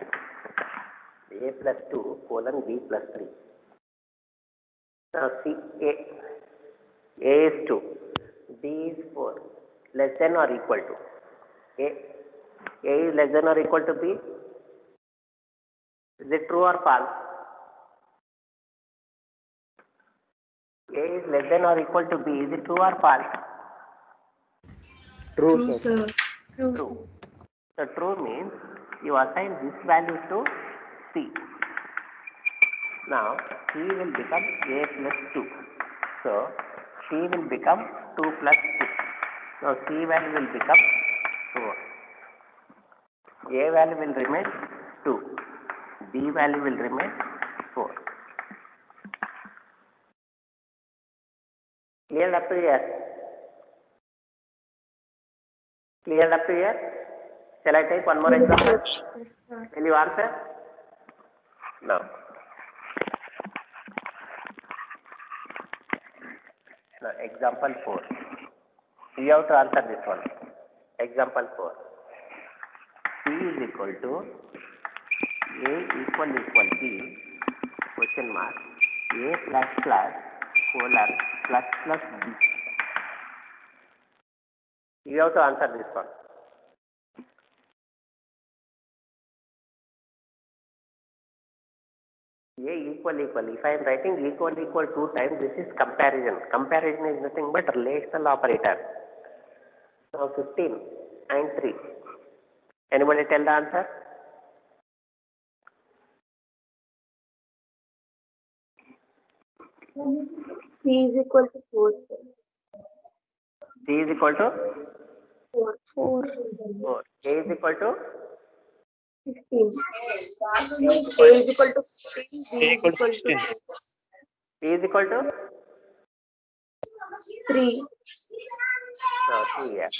A plus 2 colon B plus 3. Now C, A is 2, B is 4, less than or equal to. A is less than or equal to B. Is it true or false? A is less than or equal to B. Is it true or false? True, sir. True. So true means you assign this value to C. Now C will become A plus 2. So C will become 2 plus 2. Now C value will become 4. A value will remain 2. B value will remain 4. Cleared up to here? Cleared up to here? Shall I take one more example? Yes, sir. Will you answer? No. Now, example 4. You have to answer this one. Example 4. C is equal to A equal B, question mark, A plus plus, colon, plus plus B. You have to answer this one. A equal. If I am writing equal 2 times, this is comparison. Comparison is nothing but relational operator. Now 15 and 3. Anybody tell the answer? C is equal to 4, sir. C is equal to 4. 4. 4. A is equal to 15. A is equal to 15. B is equal to 2. B is equal to 3. now 3 here.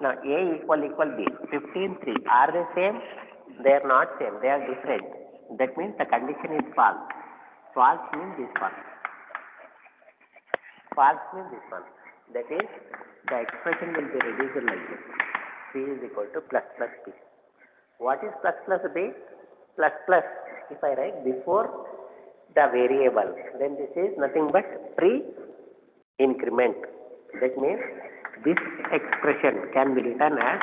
Now A equal B. 15, 3. Are they same? They are not same. They are different. That means the condition is false. False means this one. False means this one. That is, the expression will be reduced like this. C is equal to plus plus B. What is plus plus B? Plus plus, if I write before the variable, then this is nothing but pre-increment. That means this expression can be written as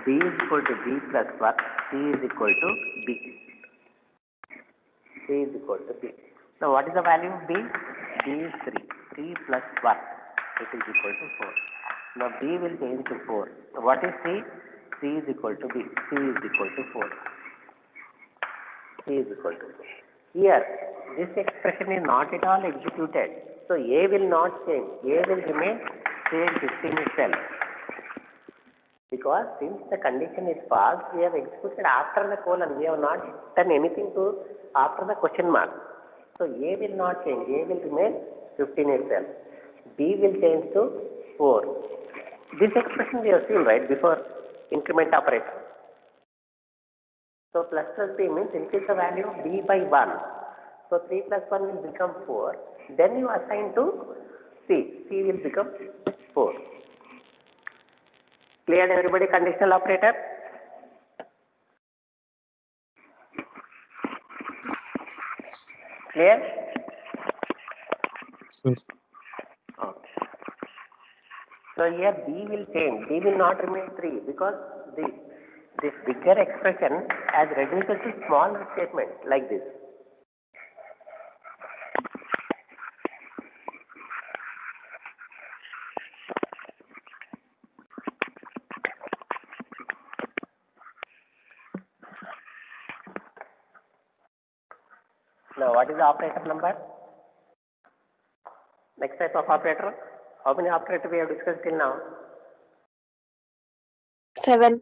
B is equal to B plus 1, C is equal to B. C is equal to B. Now what is the value of B? B is 3. 3 plus 1, it is equal to 4. Now B will change to 4. What is C? C is equal to B. C is equal to 4. C is equal to 4. Here, this expression is not at all executed. So A will not change. A will remain same 15 itself. Because since the condition is false, we have executed after the colon. We have not done anything to after the question mark. So A will not change. A will remain 15 itself. B will change to 4. This expression we have seen right before increment operator. So plus B means increase the value of B by 1. So 3 plus 1 will become 4. Then you assign to C. C will become 4. Clear everybody conditional operator? Clear? Sir. Okay. So here B will change. B will not remain 3 because this bigger expression has reduced to small statement like this. Now what is the operator number? Next type of operator. How many operators we have discussed till now? 7.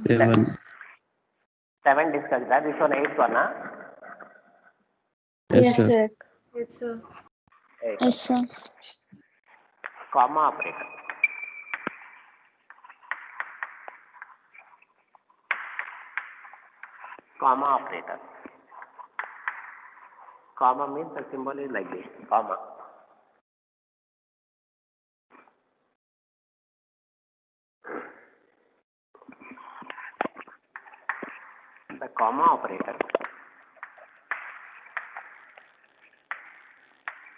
7. 7 discussed that. This one 8th one, huh? Yes, sir. Yes, sir. 8. Yes, sir. Comma operator. Comma operator. Comma means the symbol is like this. Comma. The comma operator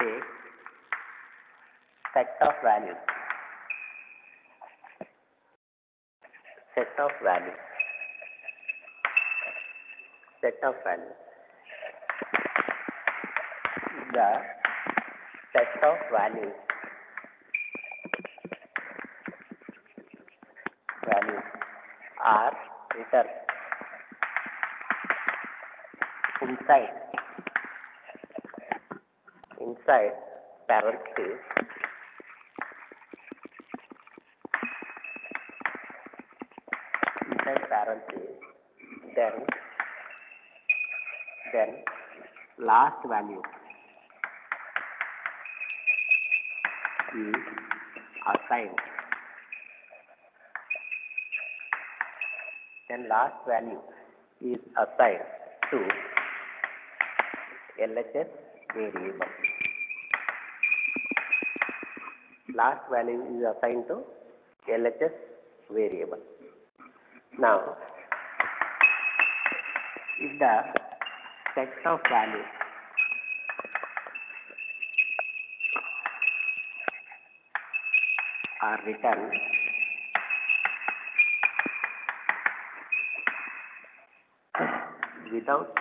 takes set of values. Set of values. Set of values. The set of values are written inside parentheses then last value is assigned. Then last value is assigned to LHS variable. Last value is assigned to LHS variable. Now, if the set of values are written without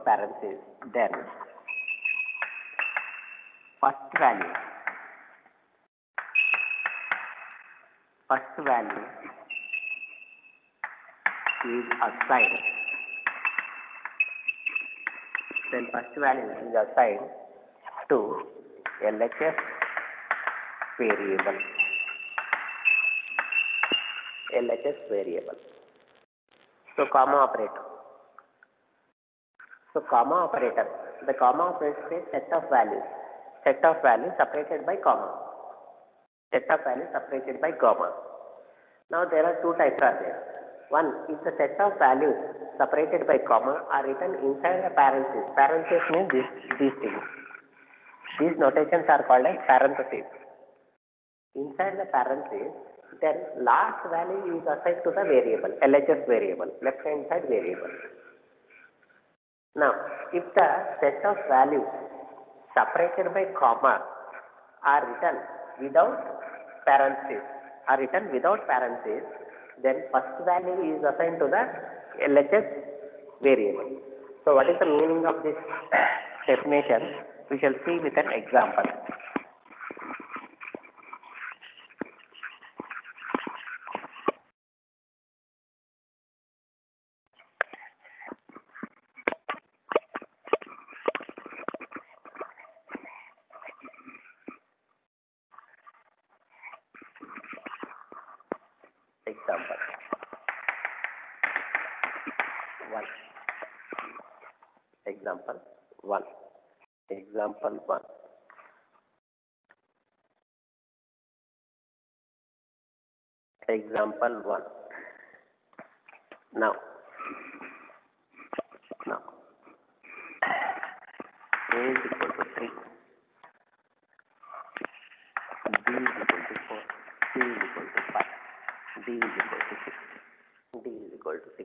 parentheses, then first value is assigned. Then first value is assigned to LHS variable. So comma operator. The comma operator is set of values separated by comma. Now there are two types are there. One, if the set of values separated by comma are written inside a parenthesis. Parenthesis means these things. These notations are called as parentheses. Inside the parenthesis, then last value is assigned to the variable, LHS variable, left hand side variable. Now, if the set of values separated by comma are written without parentheses, then first value is assigned to the LHS variable. So what is the meaning of this definition? We shall see with an example. Example 1. Example 1. Example 1. Example 1. Now, A is equal to 3, B is equal to 4, C is equal to 5, D is equal to 6, D is equal to 6.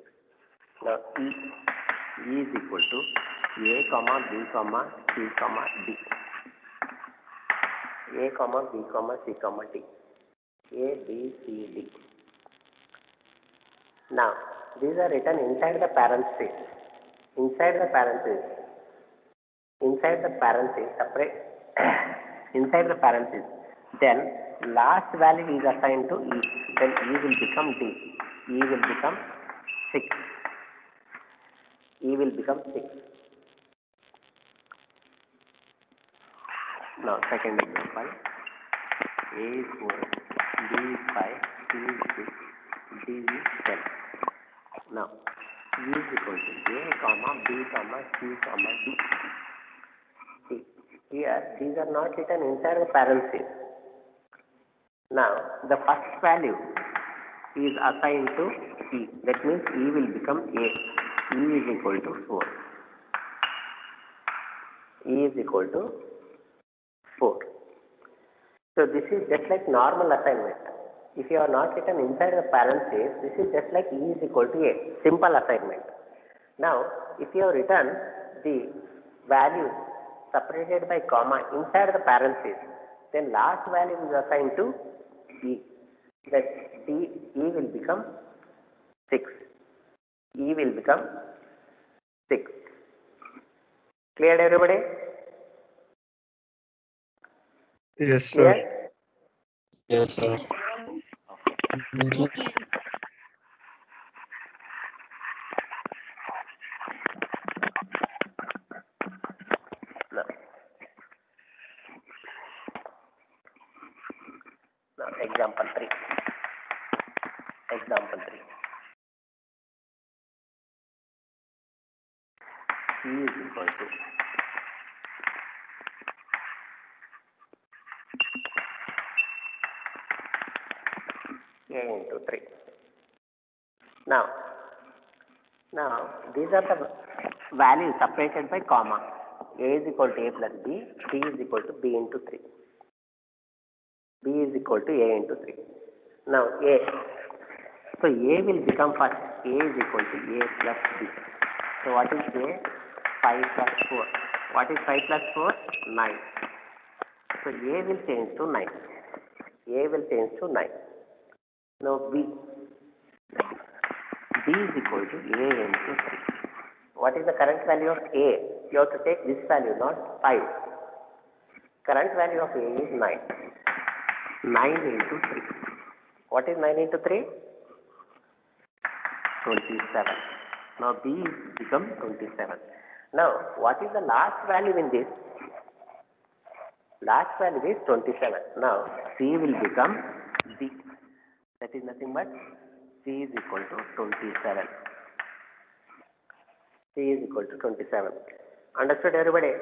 Now, E is equal to A, comma, B, comma, C, comma, D. A, comma, B, comma, C, comma, D. A, B, C, D. Now, these are written inside the parenthesis. Inside the parenthesis, separate, inside the parenthesis, then last value is assigned to E. Then E will become D. E will become 6. E will become 6. Now, second example. A is 4, B is 5, C is 6, D is 10. Now, E is equal to A, comma, B, comma, C, comma, D. See, here, these are not written inside the parenthesis. Now, the first value is assigned to E. That means E will become A. E is equal to 4. E is equal to 4. So, this is just like normal assignment. If you are not written inside the parenthesis, this is just like E is equal to A. Simple assignment. Now, if you have written the values separated by comma inside the parenthesis, then last value is assigned to E. That E will become 6. E will become 6. Cleared, everybody? Yes, sir. Clear? Yes, sir. No. Now, example 3. Example 3. C is equal to A into 3. Now, these are the values separated by comma. A is equal to A plus B, C is equal to B into 3. B is equal to A into 3. Now, A. So, A will become first. A is equal to A plus B. So, what is A? 5 plus 4. What is 5 plus 4? 9. So, A will change to 9. A will change to 9. Now, B. B is equal to A into 3. What is the current value of A? You have to take this value, not 5. Current value of A is 9. 9 into 3. What is 9 into 3? 27. Now, B is become 27. Now, what is the last value in this? Last value is 27. Now, C will become D. That is nothing but C is equal to 27. C is equal to 27. Understood, everybody?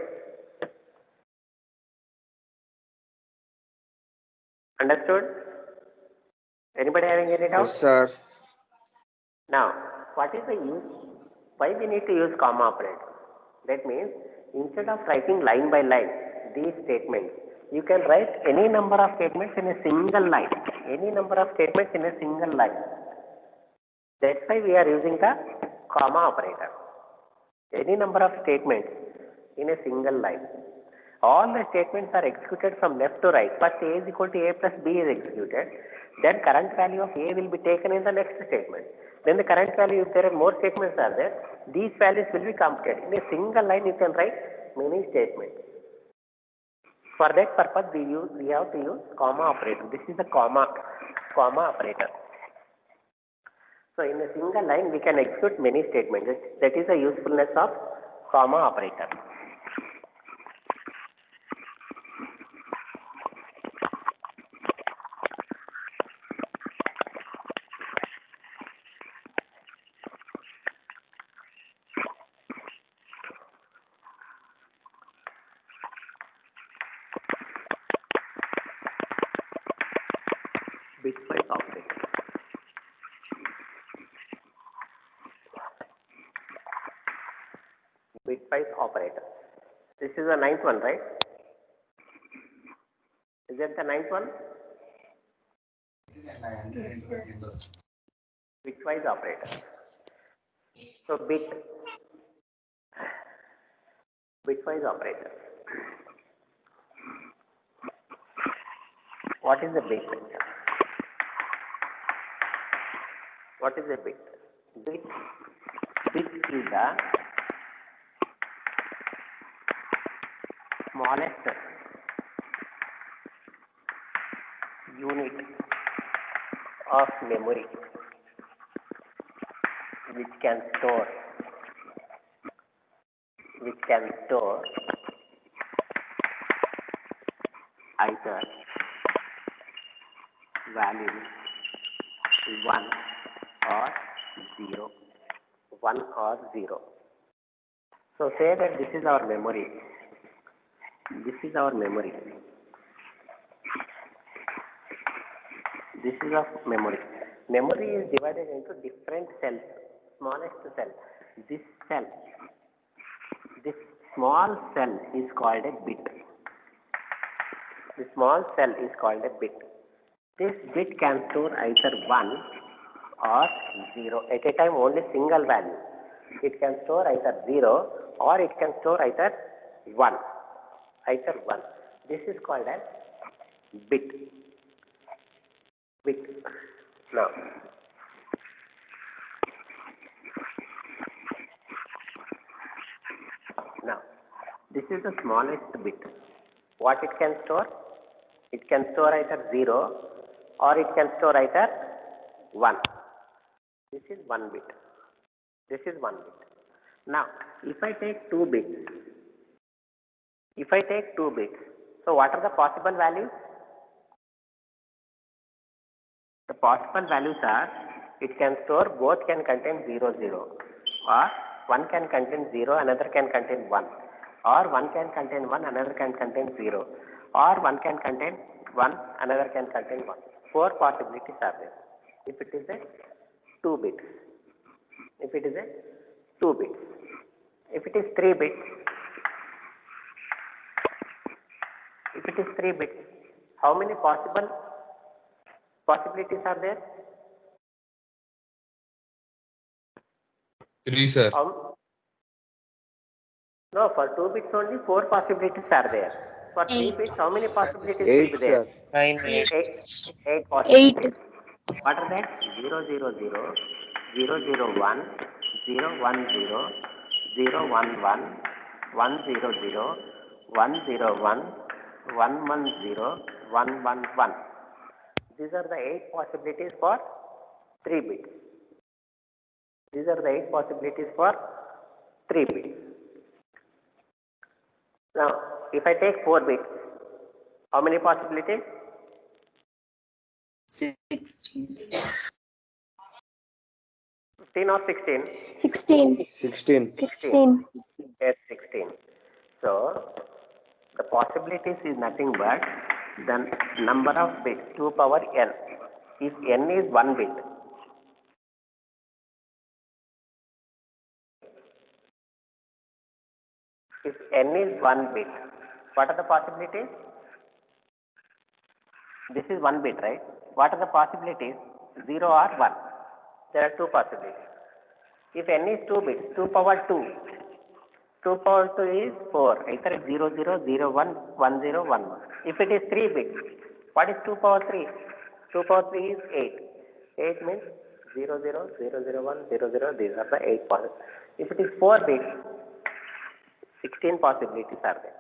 Understood? Anybody having any doubt? Yes, sir. Now, what is the use? Why we need to use comma operator? That means, instead of writing line by line, these statements, you can write any number of statements in a single line. Any number of statements in a single line. That's why we are using the comma operator. Any number of statements in a single line. All the statements are executed from left to right. First A is equal to A plus B is executed. Then current value of A will be taken in the next statement. Then the current value, if there are more statements are there, these values will be computed. In a single line you can write many statements. For that purpose we have to use comma operator. This is the comma operator. So in a single line we can execute many statements. That is the usefulness of comma operator. bitwise operator. Bitwise operator. This is the ninth one, right? Is that the ninth one? Yes, sir. Bitwise operator. So bitwise operator. What is a bit? What is a bit? Bit is the smallest unit of memory which can store either value 1 or 0. 1 or 0. So say that this is our memory. This is our memory. This is our memory. Memory is divided into different cells. Smallest cell. This small cell is called a bit. The small cell is called a bit. This bit can store either 1 or 0. At a time only single value. It can store either 0 or it can store either 1. Either 1. This is called as bit. Bit. Now, this is the smallest bit. What it can store? It can store either 0 or it can store either 1. This is 1 bit. This is 1 bit. Now, if I take 2 bits, so what are the possible values? The possible values are, it can store, both can contain 0, 0, or one can contain 0, another can contain 1, or one can contain 1, another can contain 0, or one can contain 1, another can contain 1. 4 possibilities are there. If it is a 2 bits. If it is a 2 bits. If it is 3 bits. If it is 3 bits, how many possibilities are there? 3, sir. No, for 2 bits only 4 possibilities are there. For 3 bits, how many possibilities will be 8, there? sir. 8. 8 possibilities. What are that? 0, 0, 0, 0, 0, 1, 0, 1, 0, 0, 1, 1, 1, 0, 0, 1, 0, 1, 1, 1, 0, 1, 1, 1. These are the 8 possibilities for 3 bits. These are the 8 possibilities for 3 bits. Now, if I take 4 bits, how many possibilities? 16. 15 or 16? 16. 16. 16. Yes, 16. So, the possibilities is nothing but the number of bits, 2 power n. If n is 1 bit, if n is 1 bit, what are the possibilities? This is 1 bit, right? What are the possibilities? 0 or 1. There are 2 possibilities. If n is 2 bits, 2 power 2. 2 power 2 is 4. Either 0, 0, 0, 1, 1, 0, 1, 1. If it is 3 bits, what is 2 power 3? 2 power 3 is 8. 8 means 0, 0, 0, 0, 1, 0, 0. These are the 8 possibilities. If it is 4 bits, 16 possibilities are there.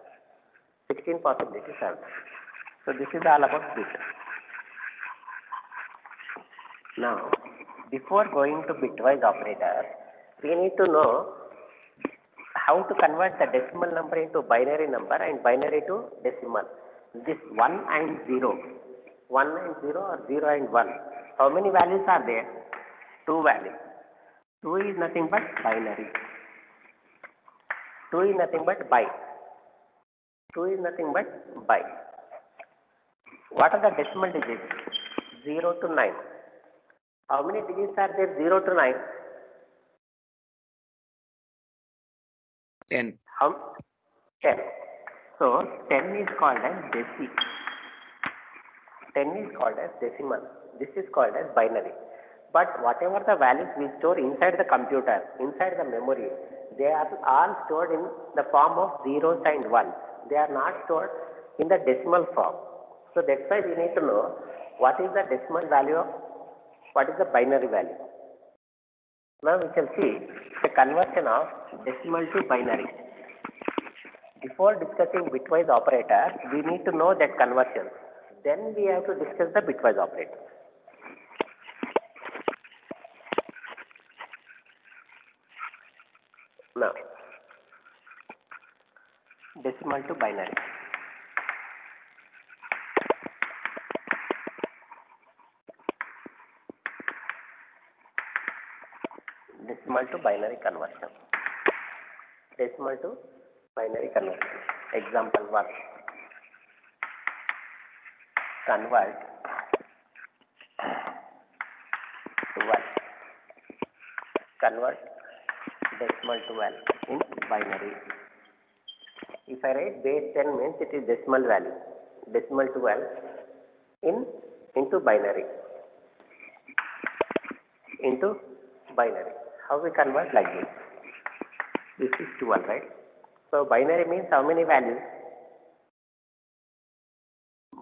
16 possibilities are there. So this is all about bit. Now, before going to bitwise operator, we need to know how to convert the decimal number into binary number and binary to decimal. This 1 and 0. 1 and 0 or 0 and 1. How many values are there? 2 values. 2 is nothing but binary. 2 is nothing but byte. 2 is nothing but byte. What are the decimal digits? 0 to 9. How many digits are there 0 to 9? 10. How? 10. So 10 is called as deci. 10 is called as decimal. This is called as binary. But whatever the values we store inside the computer, inside the memory, they are all stored in the form of zeros and ones. They are not stored in the decimal form. So that's why we need to know what is the decimal value of, what is the binary value. Now we can see the conversion of decimal to binary. Before discussing bitwise operator, we need to know that conversion. Then we have to discuss the bitwise operator. Now, decimal to binary. Decimal to binary conversion. Decimal to binary conversion. Example 1. Convert 12. Convert decimal 12 in binary. If I write base 10 means it is decimal value. Decimal 12 into binary. Into binary. How we convert like this? This is 12, right? So binary means how many values?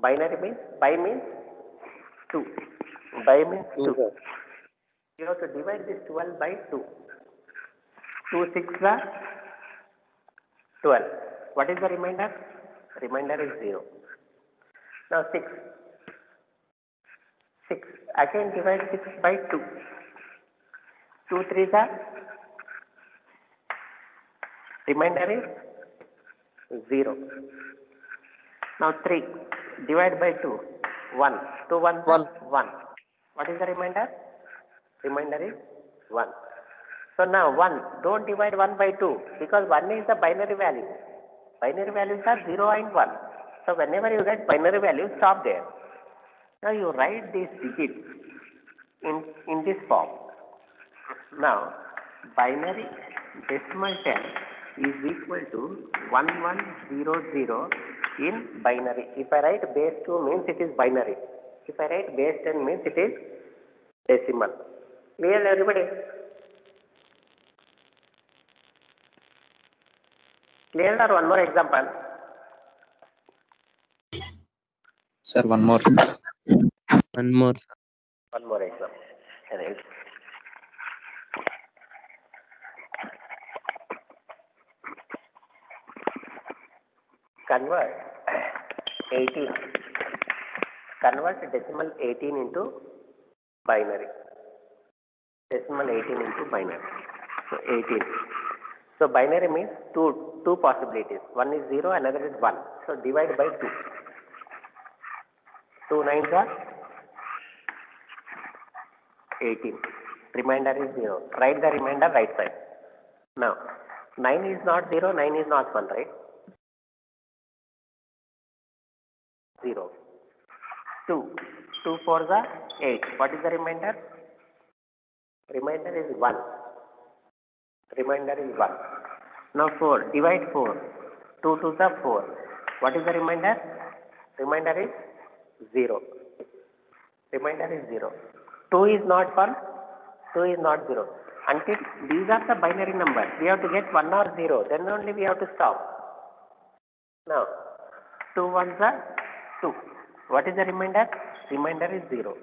Binary means, by means 2. By means 2. You have to divide this 12 by 2. 2 6 are 12. What is the remainder? Remainder is 0. Now 6. 6. Again divide 6 by 2. 2 3s are, remainder is 0. Now 3. Divide by 2. 1. 2 1s are 1. What is the remainder? Remainder is 1. So now 1. Don't divide 1 by 2 because 1 is the binary value. Binary values are 0 and 1. So whenever you get binary value, stop there. Now you write these digits in this form. Now binary decimal 10 is equal to 1100 in binary. If I write base 2 means it is binary. If I write base 10 means it is decimal. Clear everybody? Clear or one more example? Sir, one more. One more. One more example. Right. Convert 18. Convert decimal 18 into binary. Decimal 18 into binary. So 18. So binary means two possibilities. One is 0, another is 1. So divide by 2. 2 9s are 18. Remainder is 0. Write the remainder right side. Now 9 is not 0, 9 is not 1, right? 0. 2. 2 4s are 8. What is the remainder? Remainder is 1. Remainder is 1. Now 4. Divide 4. 2 2s are 4. What is the remainder? Remainder is 0. Remainder is 0. 2 is not 1. 2 is not 0. Until these are the binary numbers, we have to get 1 or 0. Then only we have to stop. Now 2 1s are 2. What is the remainder? Remainder is 0.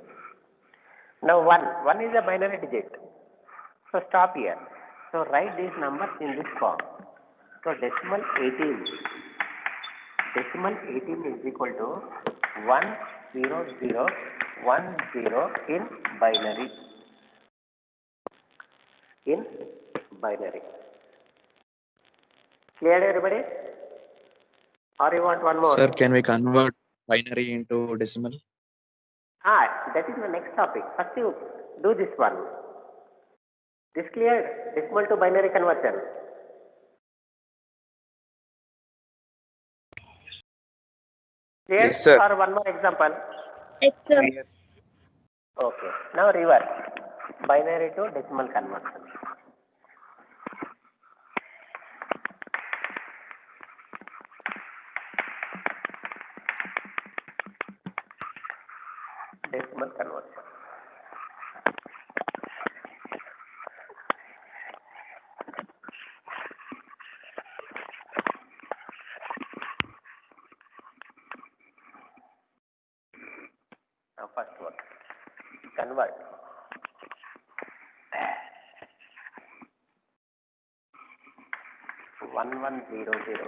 Now 1. 1 is a binary digit. So stop here. So write these numbers in this form. So decimal 18. Decimal 18 is equal to 10010 in binary. In binary. Clear everybody? Or you want one more? Sir, can we convert binary into decimal? That is the next topic. First you do this one. This clear? Decimal to binary conversion. Clear? Yes, sir. Or one more example? Yes, sir. Okay. Now reverse. Binary to decimal conversion. Decimal conversion. Now first one. Convert. One one zero zero.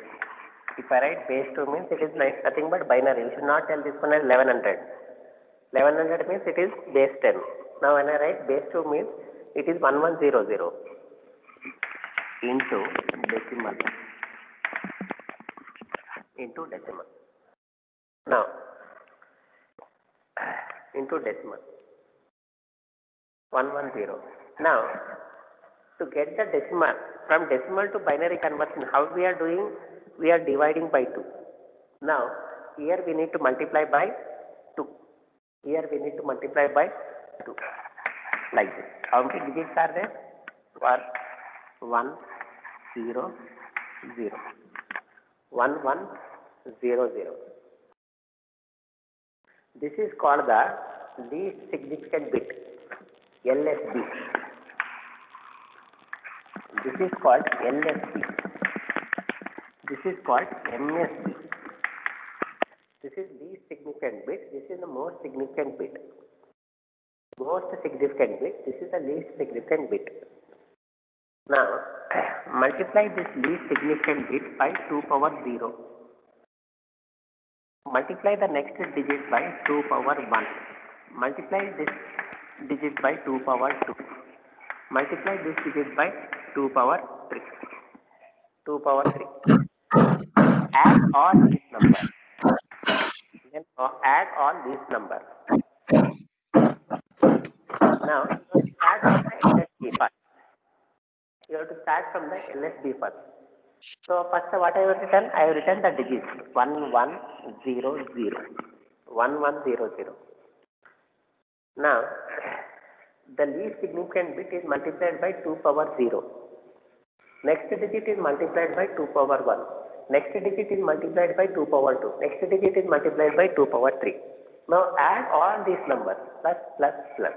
If I write base 2 means it is nothing but binary. You should not tell this one as 1100. 1100 means it is base 10. Now when I write base 2 means it is 1100 into decimal. Into decimal. Now into decimal. 110. Now to get the decimal, from decimal to binary conversion, how we are doing? We are dividing by 2. Now here we need to multiply by 2. Here we need to multiply by 2. Like this. How many digits are there? 1 0 0. 1 1 0 0. This is called the least significant bit, LSB. This is called LSB. This is called MSB. This is least significant bit. This is the most significant bit. Most significant bit. This is the least significant bit. Now, multiply this least significant bit by 2 power 0. Multiply the next digit by 2 power 1. Multiply this digit by 2 power 2. Multiply this digit by 2 power 3. 2 power 3. Add all these numbers. Then add all these numbers. Now, you start from the LSB first. You have to start from the LSB first. So, first what I have written? I have written the digits 1100. 1100. Now, the least significant bit is multiplied by 2 power 0. Next digit is multiplied by 2 power 1. Next digit is multiplied by 2 power 2. Next digit is multiplied by 2 power 3. Now add all these numbers, plus, plus, plus.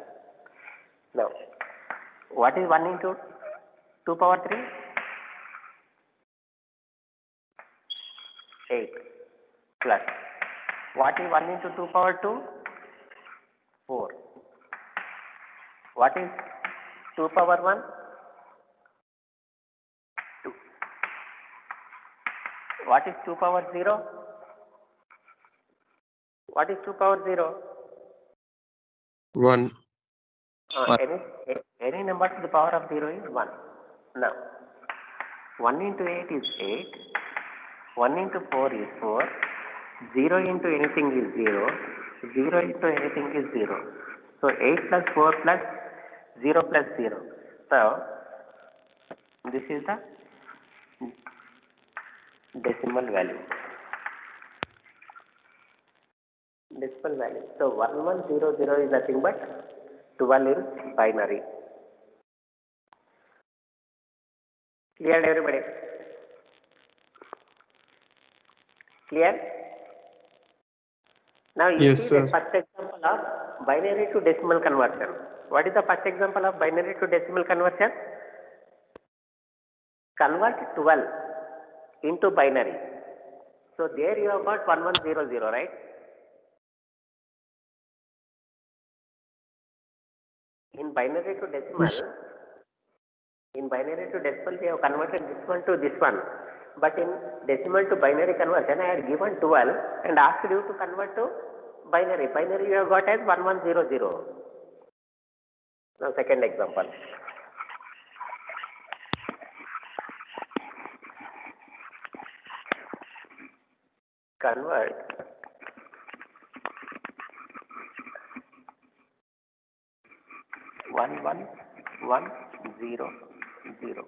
Now, what is 1 into 2 power 3? 8. Plus. What is 1 into 2 power 2? 4. What is 2 power 1? 2. What is 2 power 0? What is 2 power 0? 1. Any number to the power of 0 is 1. Now, 1 into 8 is 8. 1 into 4 is 4. 0 into anything is 0. 0 into anything is 0. So, 8 plus 4 plus 0 plus 0. So, this is the decimal value. Decimal value. So 1100 is nothing but 12 is binary. Clear, everybody? Clear? Now you Yes, see sir. the first example of binary to decimal conversion. What is the first example of binary to decimal conversion? Convert 12 into binary. So there you have got 1100, right? In binary to decimal, we have converted this one to this one. But in decimal to binary conversion, I had given 12 and asked you to convert to binary. Binary you have got as 1100. Now second example. Convert 11100.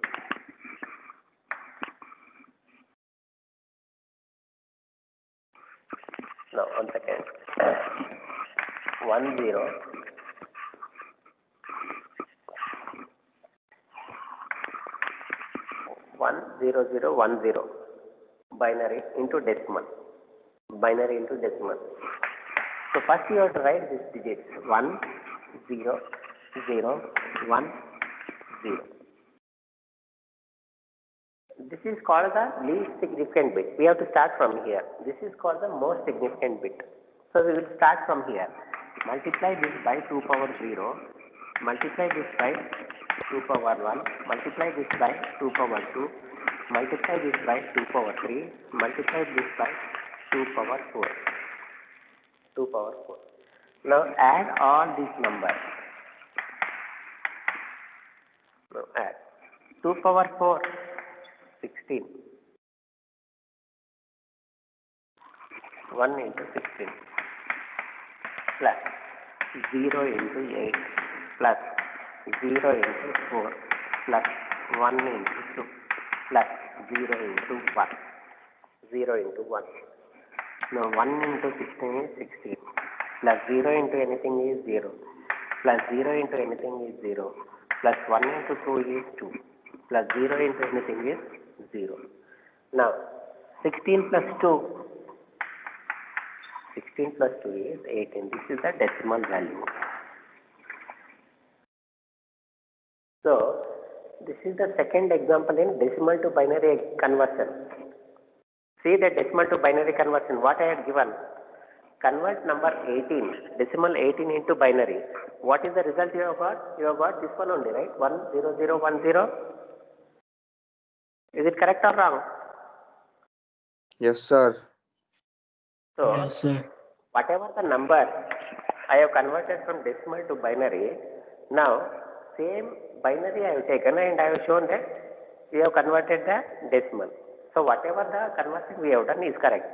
Now 1 second. 10 0 0 1 0 binary into decimal. Binary into decimal. So first you have to write these digits 1 0 0 1 0. This is called the least significant bit. We have to start from here. This is called the most significant bit. So we will start from here. Multiply this by 2 power 0. Multiply this by 2 power 1. Multiply this by 2 power 2. Multiply this by 2 power 3. Multiply this by 2 power 4. 2 power 4. Now add all these numbers. Now add 2 power 4. 16. 1 into 16 plus 0 into 8 plus 0 into 4 plus 1 into 2 plus 0 into 1. 0 into 1. Now 1 into 16 is 16 plus 0 into anything is 0 plus 0 into anything is 0 plus 1 into 2 is 2 plus 0 into anything is 0. Now 16 plus 2. 16 plus 2 is 18. This is the decimal value. So this is the second example in decimal to binary conversion. See the decimal to binary conversion. What I had given. Convert number 18, decimal 18 into binary. What is the result you have got? You have got this one only, right? 1 0 0 1 0. Is it correct or wrong? Yes, sir. So, Yes, sir. whatever the number I have converted from decimal to binary, now same binary I have taken and I have shown that we have converted the decimal. So, whatever the conversion we have done is correct.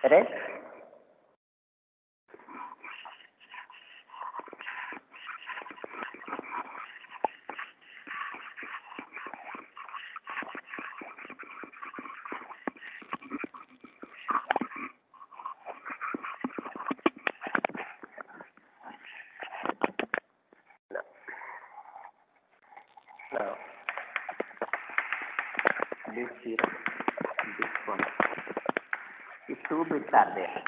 Right? Now, this 0, this 1. If 2 bits are there,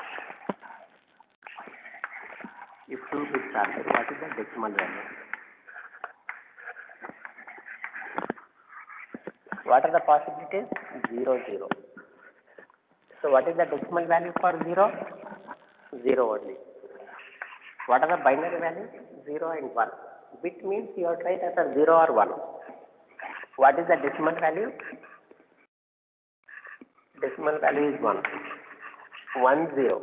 what is the decimal value? What are the possibilities? 0 0. So what is the decimal value for 0? 0 only. What are the binary values? 0 and 1. Bit means you have tried either 0 or 1. What is the decimal value? Decimal value is 1. 1 0.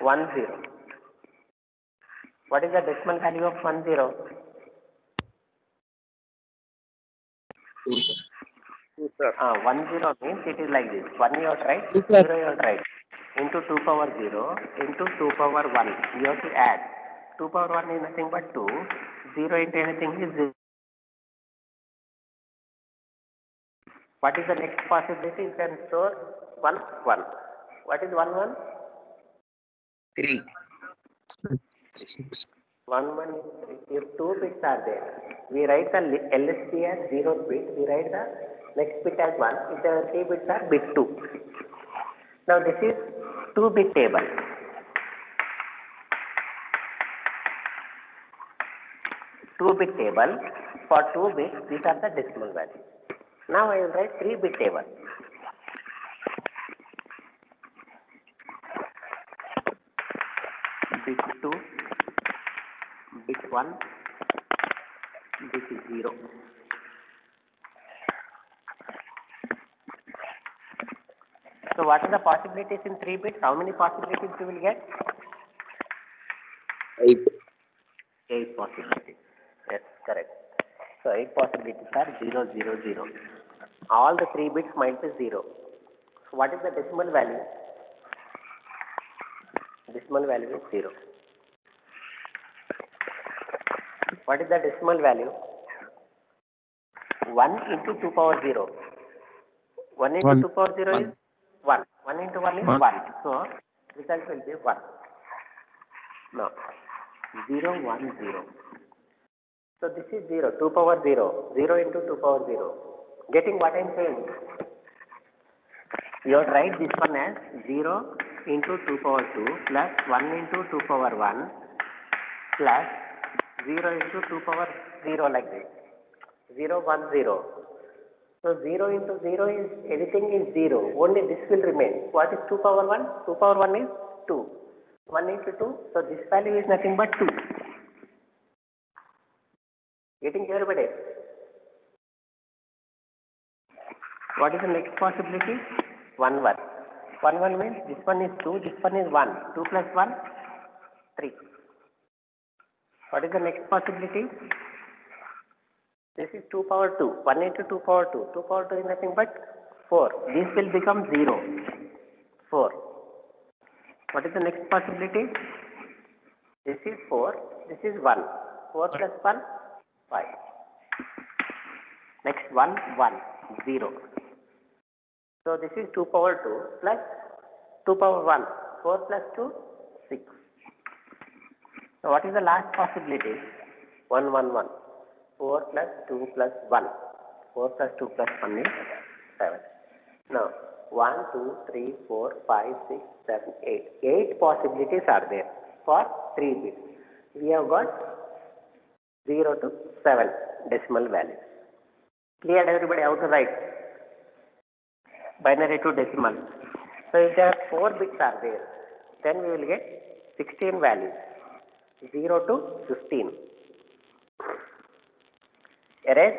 1 0. What is the decimal value of 1 0? 2, sir. 1 0 means it is like this. 1 you have tried, 0 you have tried. Into 2 power 0 into 2 power 1. You have to add. 2 power 1 is nothing but 2. 0 into anything is 0. What is the next possibility? You can store 1 1. What is 1 1? 3. 1 1 is 3. If 2 bits are there, we write the LSB as 0 bit. We write the next bit as 1. If the 3 bits are bit 2. Now this is 2-bit table. Two-bit table. For 2 bits, these are the decimal values. Now I will write 3-bit table. Bit 2, bit 1, bit 0. So what are the possibilities in 3 bits? How many possibilities you will get? 8. 8 possibilities. Yes, correct. So 8 possibilities are 0, 0, 0. All the 3 bits might be 0. So what is the decimal value? Decimal value is 0. What is the decimal value? 1 into 2 power 0. 1 into 1. 2 power 0 is 1. 1 into 1 is 1. 1. So result will be 1. Now 0, 1, 0. So this is 0, 2 power 0, 0 into 2 power 0. Getting what I'm saying? You have to write this one as 0 into 2 power 2 plus 1 into 2 power 1 plus 0 into 2 power 0 like this. 0, 1, 0. So 0 into 0 is, anything is 0. Only this will remain. What is 2 power 1? 2 power 1 is 2. 1 into 2. So this value is nothing but 2. Getting everybody? What is the next possibility? 1, 1. 1, 1 means this one is 2, this one is 1. 2 plus 1, 3. What is the next possibility? This is 2 power 2. 1 into 2 power 2. 2 power 2 is nothing but 4. This will become 0. 4. What is the next possibility? This is 4. This is 1. 4 plus 1, 5. Next 1, 1, 0. So this is 2 power 2 plus 2 power 1. 4 plus 2, 6. So what is the last possibility? 1, 1, 1. 4 plus 2 plus 1. 4 plus 2 plus 1 is 7. Now 1, 2, 3, 4, 5, 6, 7, 8. 8 possibilities are there for 3 bits. We have got 0 to 7 decimal values. Clear everybody how to write? Binary to decimal. So if there are 4 bits are there, then we will get 16 values. 0 to 15. Erase.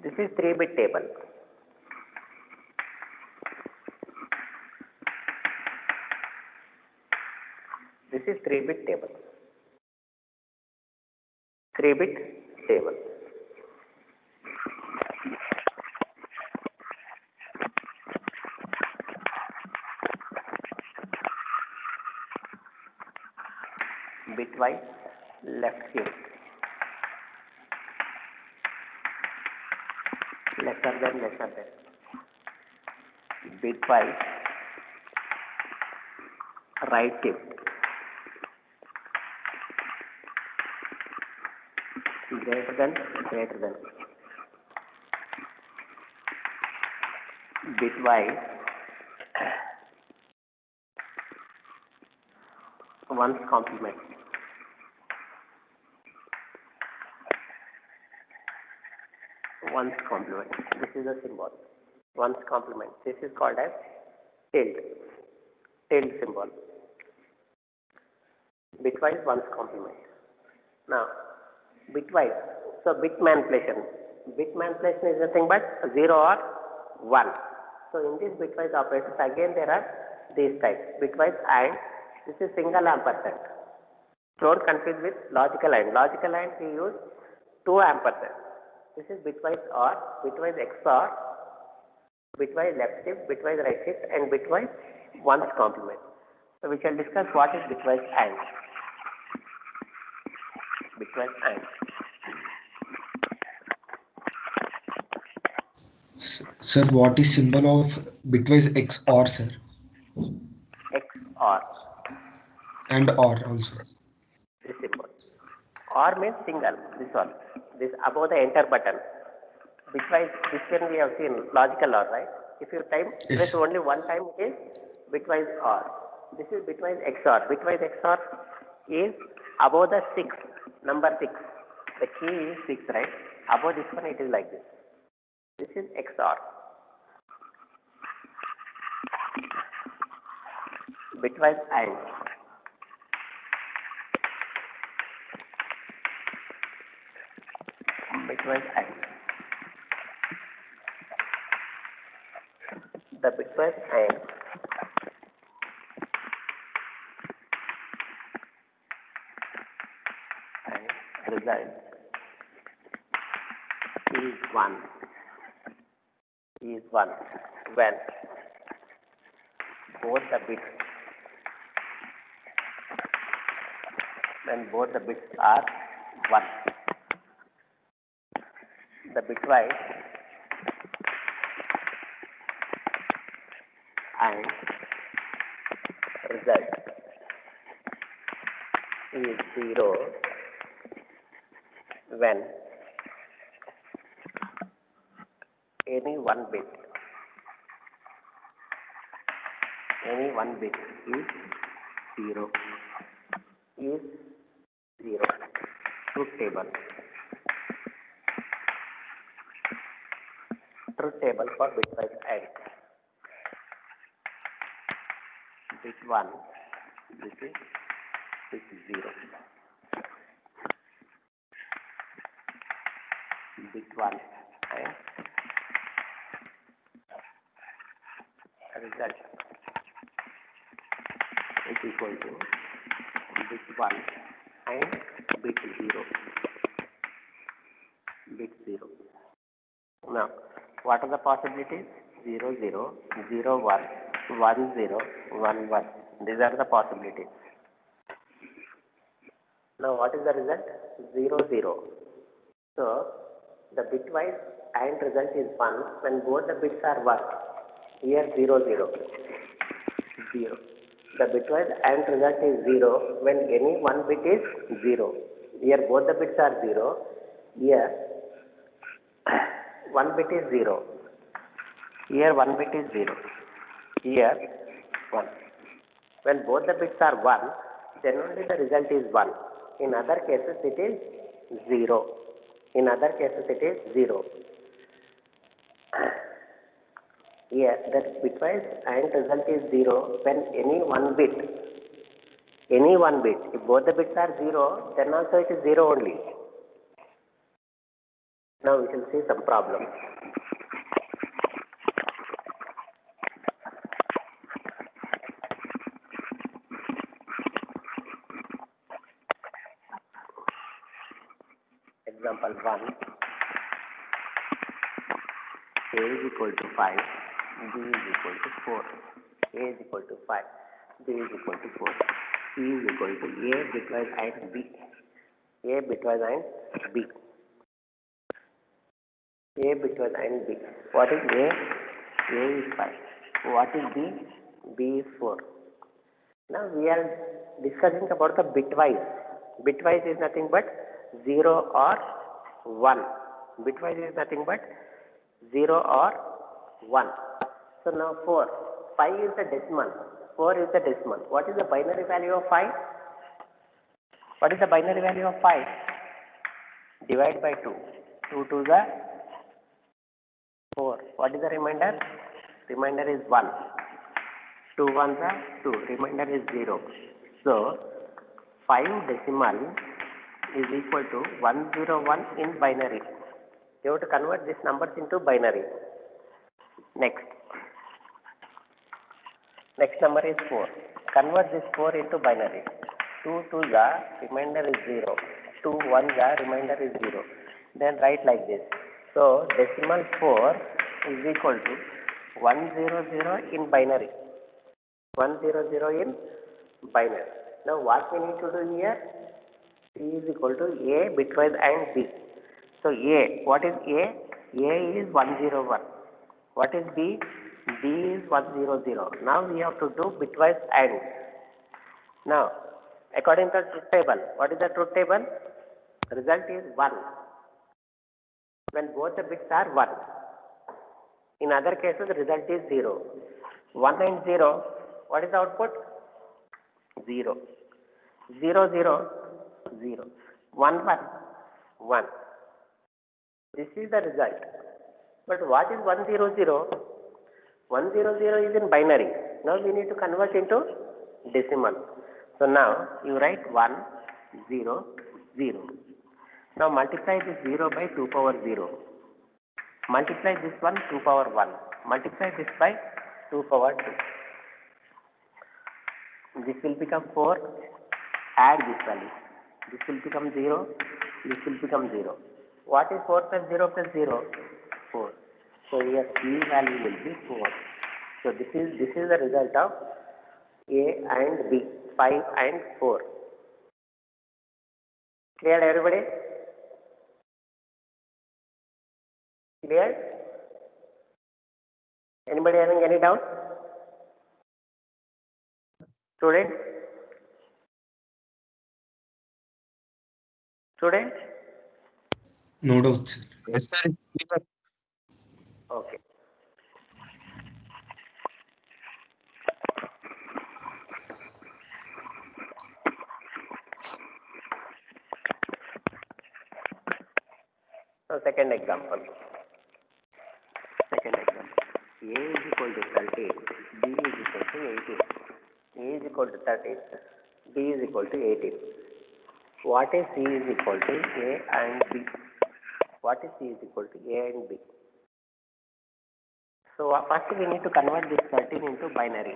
This is 3-bit table. This is 3-bit table. 3-bit table. Bitwise left shift. Lesser than. Bitwise right shift. Greater than. Bitwise ones complement. Ones complement. This is the symbol. Ones complement. This is called as tilde. Tilde symbol. Bitwise ones complement. Now, bitwise. So bit manipulation. Bit manipulation is nothing but 0 or 1. So in this bitwise operators, again there are these types. Bitwise and this is single ampersand. Don't confuse with logical and. Logical and we use 2 ampersand. This is bitwise OR, bitwise XOR, bitwise left shift, bitwise right shift, and bitwise ones complement. So we shall discuss what is bitwise AND. Bitwise AND. Sir, what is symbol of bitwise XOR, sir? XOR. And OR also. This symbol. OR means single. This one. This above the enter button. Bitwise, this one we have seen logical OR, right? If you press only one time, it is bitwise OR. This is bitwise XOR. Bitwise XOR is above the 6, number 6. The key is 6, right? Above this one, it is like this. This is XOR. Bitwise AND. Bitwise AND. The bitwise AND result is 1 when both the bits are 1. The bitwise and result is 0 when any one bit is 0 is 0. Truth table for bitwise AND. Bit 1, this is bit 0. Bit 1 and result is equal to bit 1 and bit 0. Bit 0. Now, what are the possibilities? 0, 0, 0, 1, 1, 0, 1, 1. These are the possibilities. Now, what is the result? 0, 0. So, the bitwise AND result is 1 when both the bits are 1. Here 0, 0, 0. The bitwise AND result is 0 when any one bit is 0. Here both the bits are 0. Here one bit is 0. Here one bit is 0. Here 1. When both the bits are 1, then only the result is 1. In other cases it is 0. In other cases it is 0. Here the bitwise AND result is 0 when any one bit, if both the bits are 0, then also it is 0 only. Now we shall see some problems. Example 1. A is equal to 5, B is equal to 4. A is equal to 5, B is equal to 4. C is equal to A bitwise AND B. A bitwise AND B. A bitwise AND B. What is A? A is 5. What is B? B is 4. Now we are discussing about the bitwise. Bitwise is nothing but 0 or 1. Bitwise is nothing but 0 or 1. So now 4. 5 is the decimal. 4 is the decimal. What is the binary value of 5? What is the binary value of 5? Divide by 2. 2 to the 4. What is the remainder? Remainder is 1. 2 ones are 2. Remainder is 0. So 5 decimal is equal to 101 in binary. You have to convert these numbers into binary. Next number is 4. Convert this 4 into binary. 2 to the remainder is 0. 2 1 the remainder is 0. Then write like this. So decimal 4 is equal to 100 in binary. 100 in binary. Now what we need to do here? C is equal to A bitwise AND B. So A, what is A? A is 101. What is B? B is 100. Now we have to do bitwise AND. Now, according to the truth table, what is the truth table? Result is 1 when both the bits are 1. In other cases, the result is 0. 1 and 0, what is the output? 0. 0, 0, 0. 1, 1, 1. This is the result. But what is 100? 100 is in binary. Now we need to convert into decimal. So now you write 1, 0, 0. Now multiply this 0 by 2 power 0. Multiply this one 2 power 1. Multiply this by 2 power 2. This will become 4. Add this value. This will become 0. This will become 0. What is 4 plus 0 plus 0? 4. So here C value will be 4. So this is the result of A and B, 5 and 4. Clear everybody? Clear? Anybody having any doubt? Student? Student? No doubt, sir. Yes, sir. Okay. So second example. Second example. A is equal to 13, B is equal to 18. A is equal to 13, B is equal to 18. What is C is equal to A and B? What is C is equal to A and B? So first we need to convert this 13 into binary.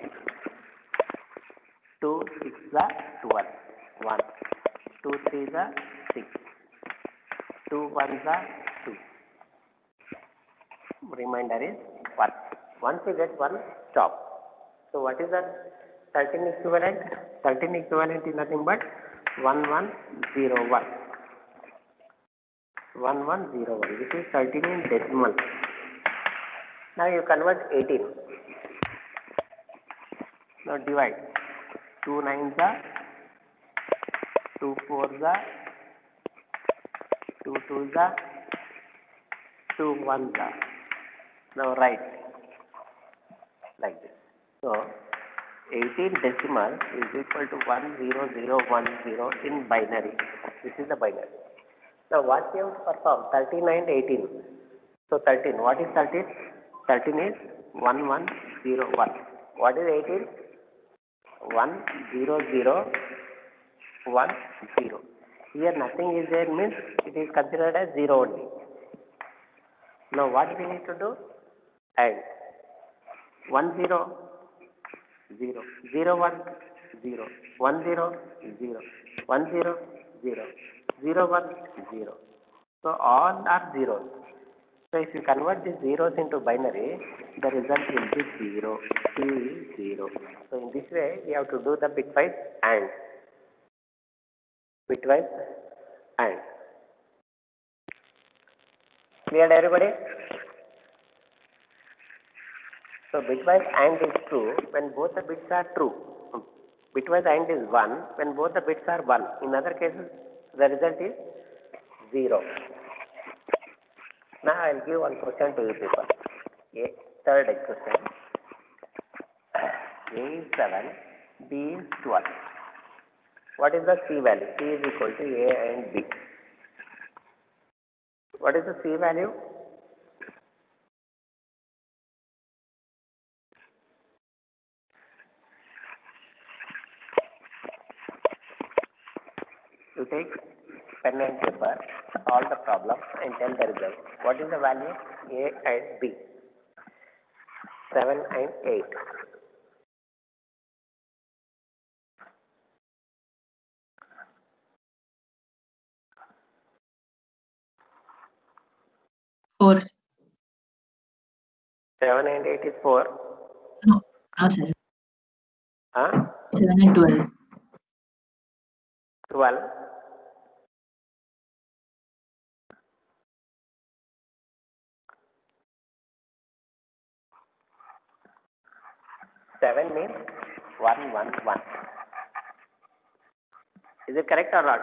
2 6 the 12, 1. 2 3 the 6. 2 1 the 2. Remainder is 1. Once you get 1, stop. So what is that 13 equivalent? 13 equivalent is nothing but 1101. 1101. This is 13 in decimal. Now you convert 18. Now divide. 2 9s are 2 4s are 2 2s are 2 1s are. Now write like this. So 18 decimal is equal to 10010 in binary. This is the binary. Now what we have to perform? 13 and 18. So 13. What is 13? 13 is 1101. What is 18? 10010. Here nothing is there means it is considered as 0 only. Now what we need to do? Add 1 0 0 0 1 0 1 0 0 1 0 0 0 1 0. So all are zeros. So if you convert these zeros into binary, the result will be 0. C is 0. So in this way, we have to do the bitwise AND. Bitwise AND. Clear everybody? So bitwise AND is true when both the bits are true. Bitwise AND is 1 when both the bits are 1. In other cases, the result is 0. Now I will give one question to you people. A third question. A is 7, B is 12. What is the C value? C is equal to A and B. What is the C value? You take pen and paper, solve the problem and tell the result. What is the value? A and B. 7 and 8. Four. 7 and 8 is 4. No, sir. Huh? 7 and 12. 12. 7 means 111. Is it correct or not?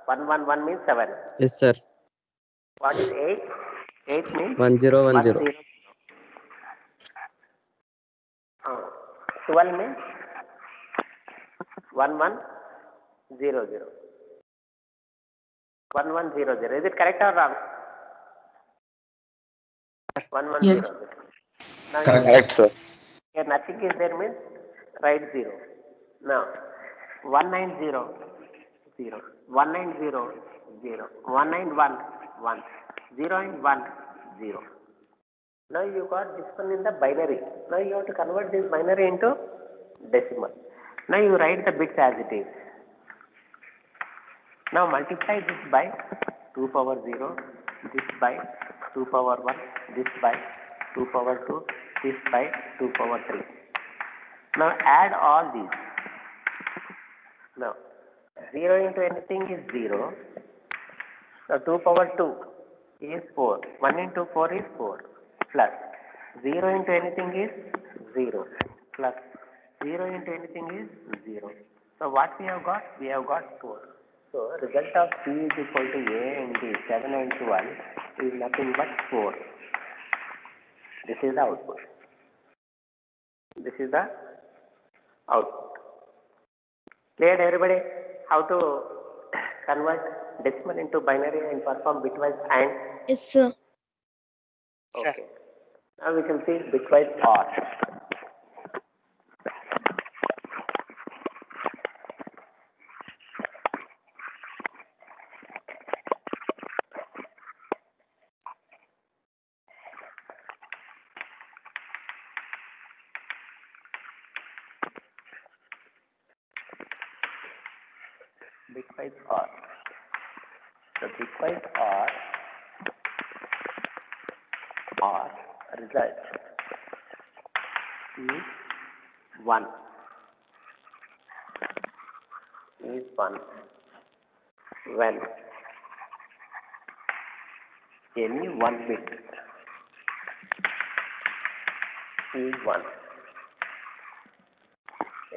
111 means 7. Yes, sir. What is 8? 8 means 1010. 10. 12 means 1100. 1100. Is it correct or wrong? 1100. Yes. Now Correct. Correct, sir. here nothing is there means write 0. Now 190 0 190 0 191 1 0 and 1 0. Now you got this one in the binary. Now you have to convert this binary into decimal. Now you write the bits as it is. Now multiply this by 2 power 0, this by 2 power 1, this by 2 power 2, this by 2 power 3. Now add all these. Now 0 into anything is 0. Now 2 power 2 is 4. 1 into 4 is 4. Plus 0 into anything is 0. Plus 0 into anything is 0. So what we have got? We have got 4. So result of C is equal to A and B, 7 and 12 is nothing but 4. This is the output. This is the output. Clear everybody? How to convert decimal into binary and perform bitwise AND? Yes, sir. Okay. Now we can see bitwise OR. Bitwise OR. So bitwise OR result is 1. Is 1 when any one bit is 1.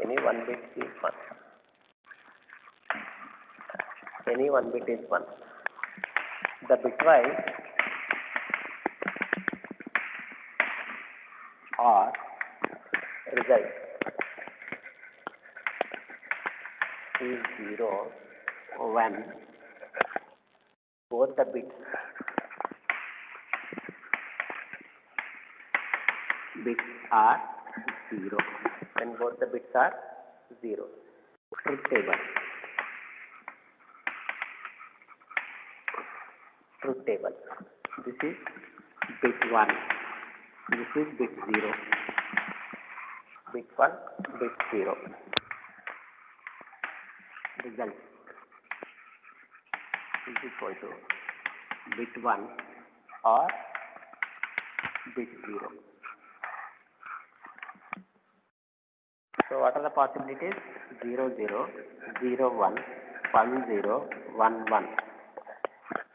Any one bit is 1. Any one bit is 1. The bitwise OR result is 0 when both the bits are 0. When both the bits are 0. Truth table. Truth table. This is bit 1. This is bit 0. Bit 1, bit 0. Result is equal to bit 1 or bit 0. So what are the possibilities? 0, 0, 0, 1, 1, 0, 1, 1.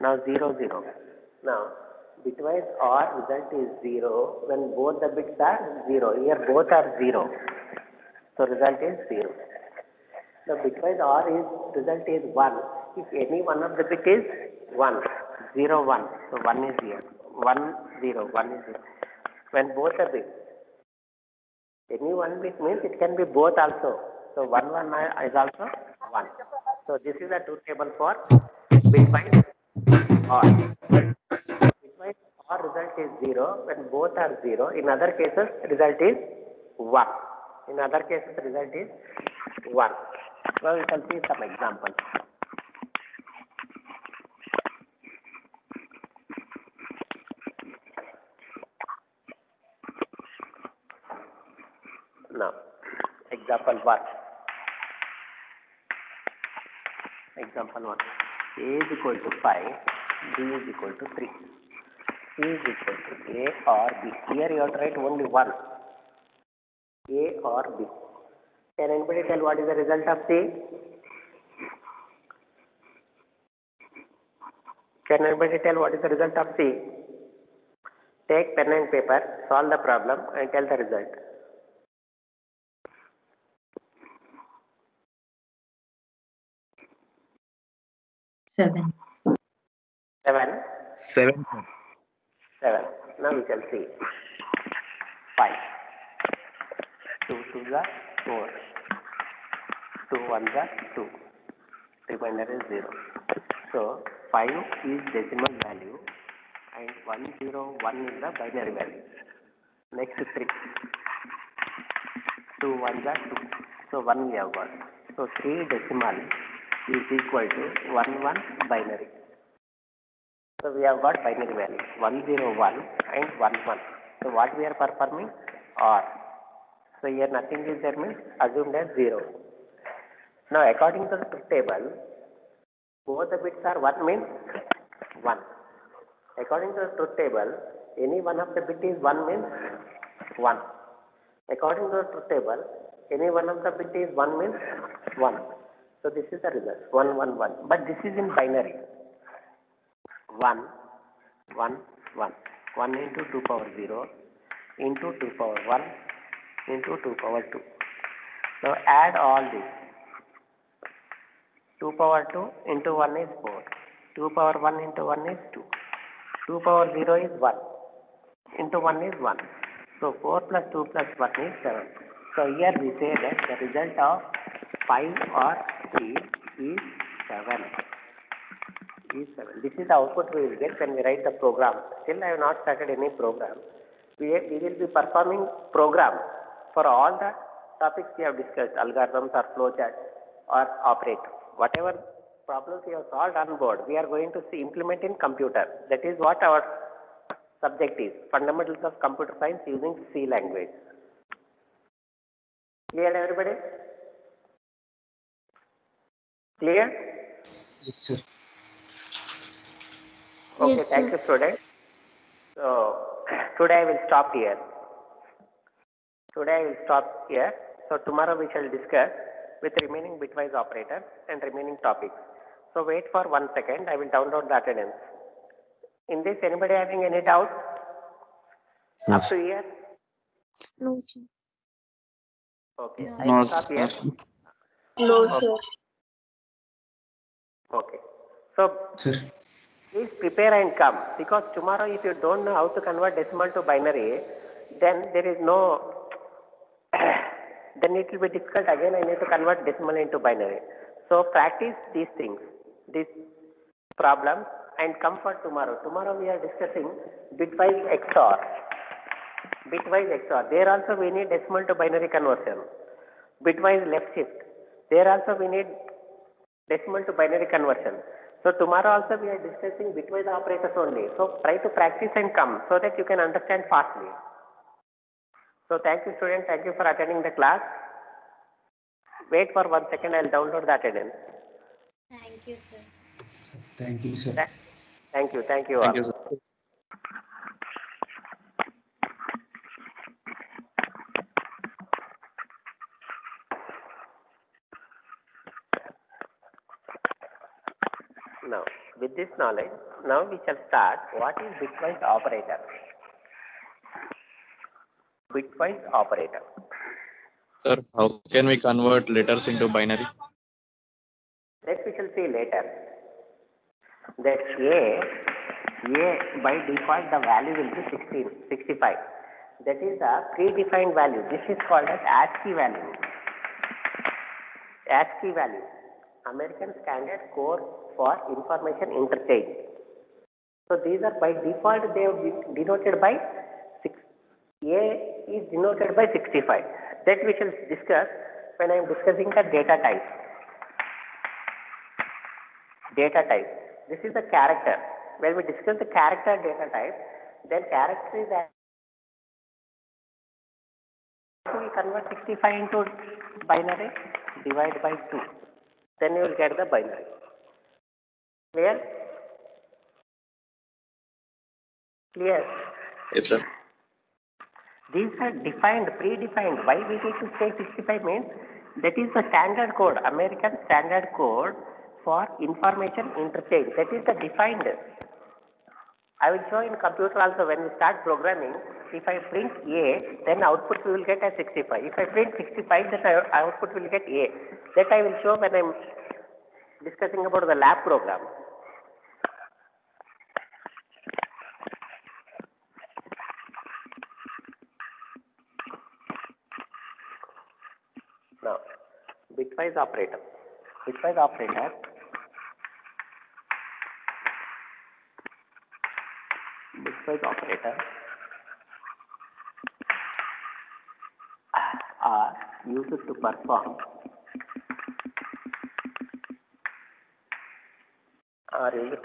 Now 0, 0. Now bitwise OR result is 0 when both the bits are 0. Here both are 0. So result is 0. The bitwise OR result is 1 if any one of the bit is 1. 0, 1. So 1 is here. 1, 0, 1 is here. When both the bits, any one bit means it can be both also. So 1, 1 is also 1. So this is the truth table for bitwise OR. Bitwise OR result is 0 when both are 0. In other cases, result is 1. In other cases, result is 1. Now we can see some examples. Now, example 1. Example 1. A is equal to 5, B is equal to 3. C is equal to A or B. Here you have to write only one. A or B. Can anybody tell what is the result of C? Can anybody tell what is the result of C? Take pen and paper, solve the problem and tell the result. Seven. 7. 7. 7. Now we can see 5. 2 2s are 4. 2 1s are 2. Remainder is 0. So 5 is decimal value and 101 is the binary value. Next 3. 2 1s are 2. So 1 we have got. So 3 decimal is equal to 1 1 binary. So we have got binary value 101 and 11. So what we are performing? OR. So here nothing is there means assumed as 0. Now according to the truth table, both the bits are 1 means 1. According to the truth table, any one of the bit is 1 means 1. According to the truth table, any one of the bit is 1 means 1. So this is the result 1 1 1. But this is in binary. 1 1 1. 1 into 2 power 0 into 2 power 1 into 2 power 2. Now add all this. 2 power 2 into 1 is 4. 2 power 1 into 1 is 2. 2 power 0 is 1. Into 1 is 1. So 4 plus 2 plus 1 is 7. So here we say that the result of 5 or 3 is 7. This is the output we will get when we write the program. Still I have not started any program. We will be performing program for all the topics we have discussed, algorithms or flowchart or operator. Whatever problems we have solved on board, we are going to implement in computer. That is what our subject is, fundamentals of computer science using C language. Clear everybody? Clear? Yes, sir. Okay, Yes, thank sir. you students. So today I will stop here. So tomorrow we shall discuss with remaining bitwise operators and remaining topics. So wait for 1 second, I will download the attendance. In this, anybody having any doubt? Up to here? No, sir. Okay, I No, will stop here. sir. No, sir. Okay. So Sir. please prepare and come, because tomorrow if you don't know how to convert decimal to binary, then there is no, then it will be difficult again. I need to convert decimal into binary. So practice these things, these problems, and come for tomorrow. Tomorrow we are discussing bitwise XOR. Bitwise XOR. There also we need decimal to binary conversion. Bitwise left shift. There also we need decimal to binary conversion. So tomorrow also we are discussing bitwise operators only. So try to practice and come so that you can understand fastly. So thank you students, thank you for attending the class. Wait for 1 second, I will download the attendance. Thank you, sir. Thank you, sir. Thank you all. Thank you, sir. Now, with this knowledge, now we shall start what is bitwise operator. Bitwise operator. Sir, how can we convert letters into binary? That we shall see later. That A by default the value will be 65. That is the predefined value. This is called as ASCII value. ASCII value. American Standard Code for Information Interchange. So these are by default they have been denoted by 6. A is denoted by 65. That we shall discuss when I am discussing the data type. Data type. This is the character. When we discuss the character data type, then character is we convert 65 into binary, divide by 2. Then you will get the binary. Clear? Clear? Yes, sir. These are defined, predefined. Why we need to say 65 means that is the standard code, American Standard Code for Information Interchange. That is the defined. I will show in computer also when we start programming. If I print A, then output we will get as 65. If I print 65, then output will get A. That I will show when I am discussing about the lab program. Now, bitwise operator. Bitwise operator. Bitwise operator are used to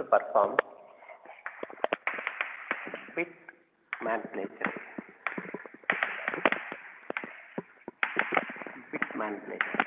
perform bit manipulation. Bit manipulation.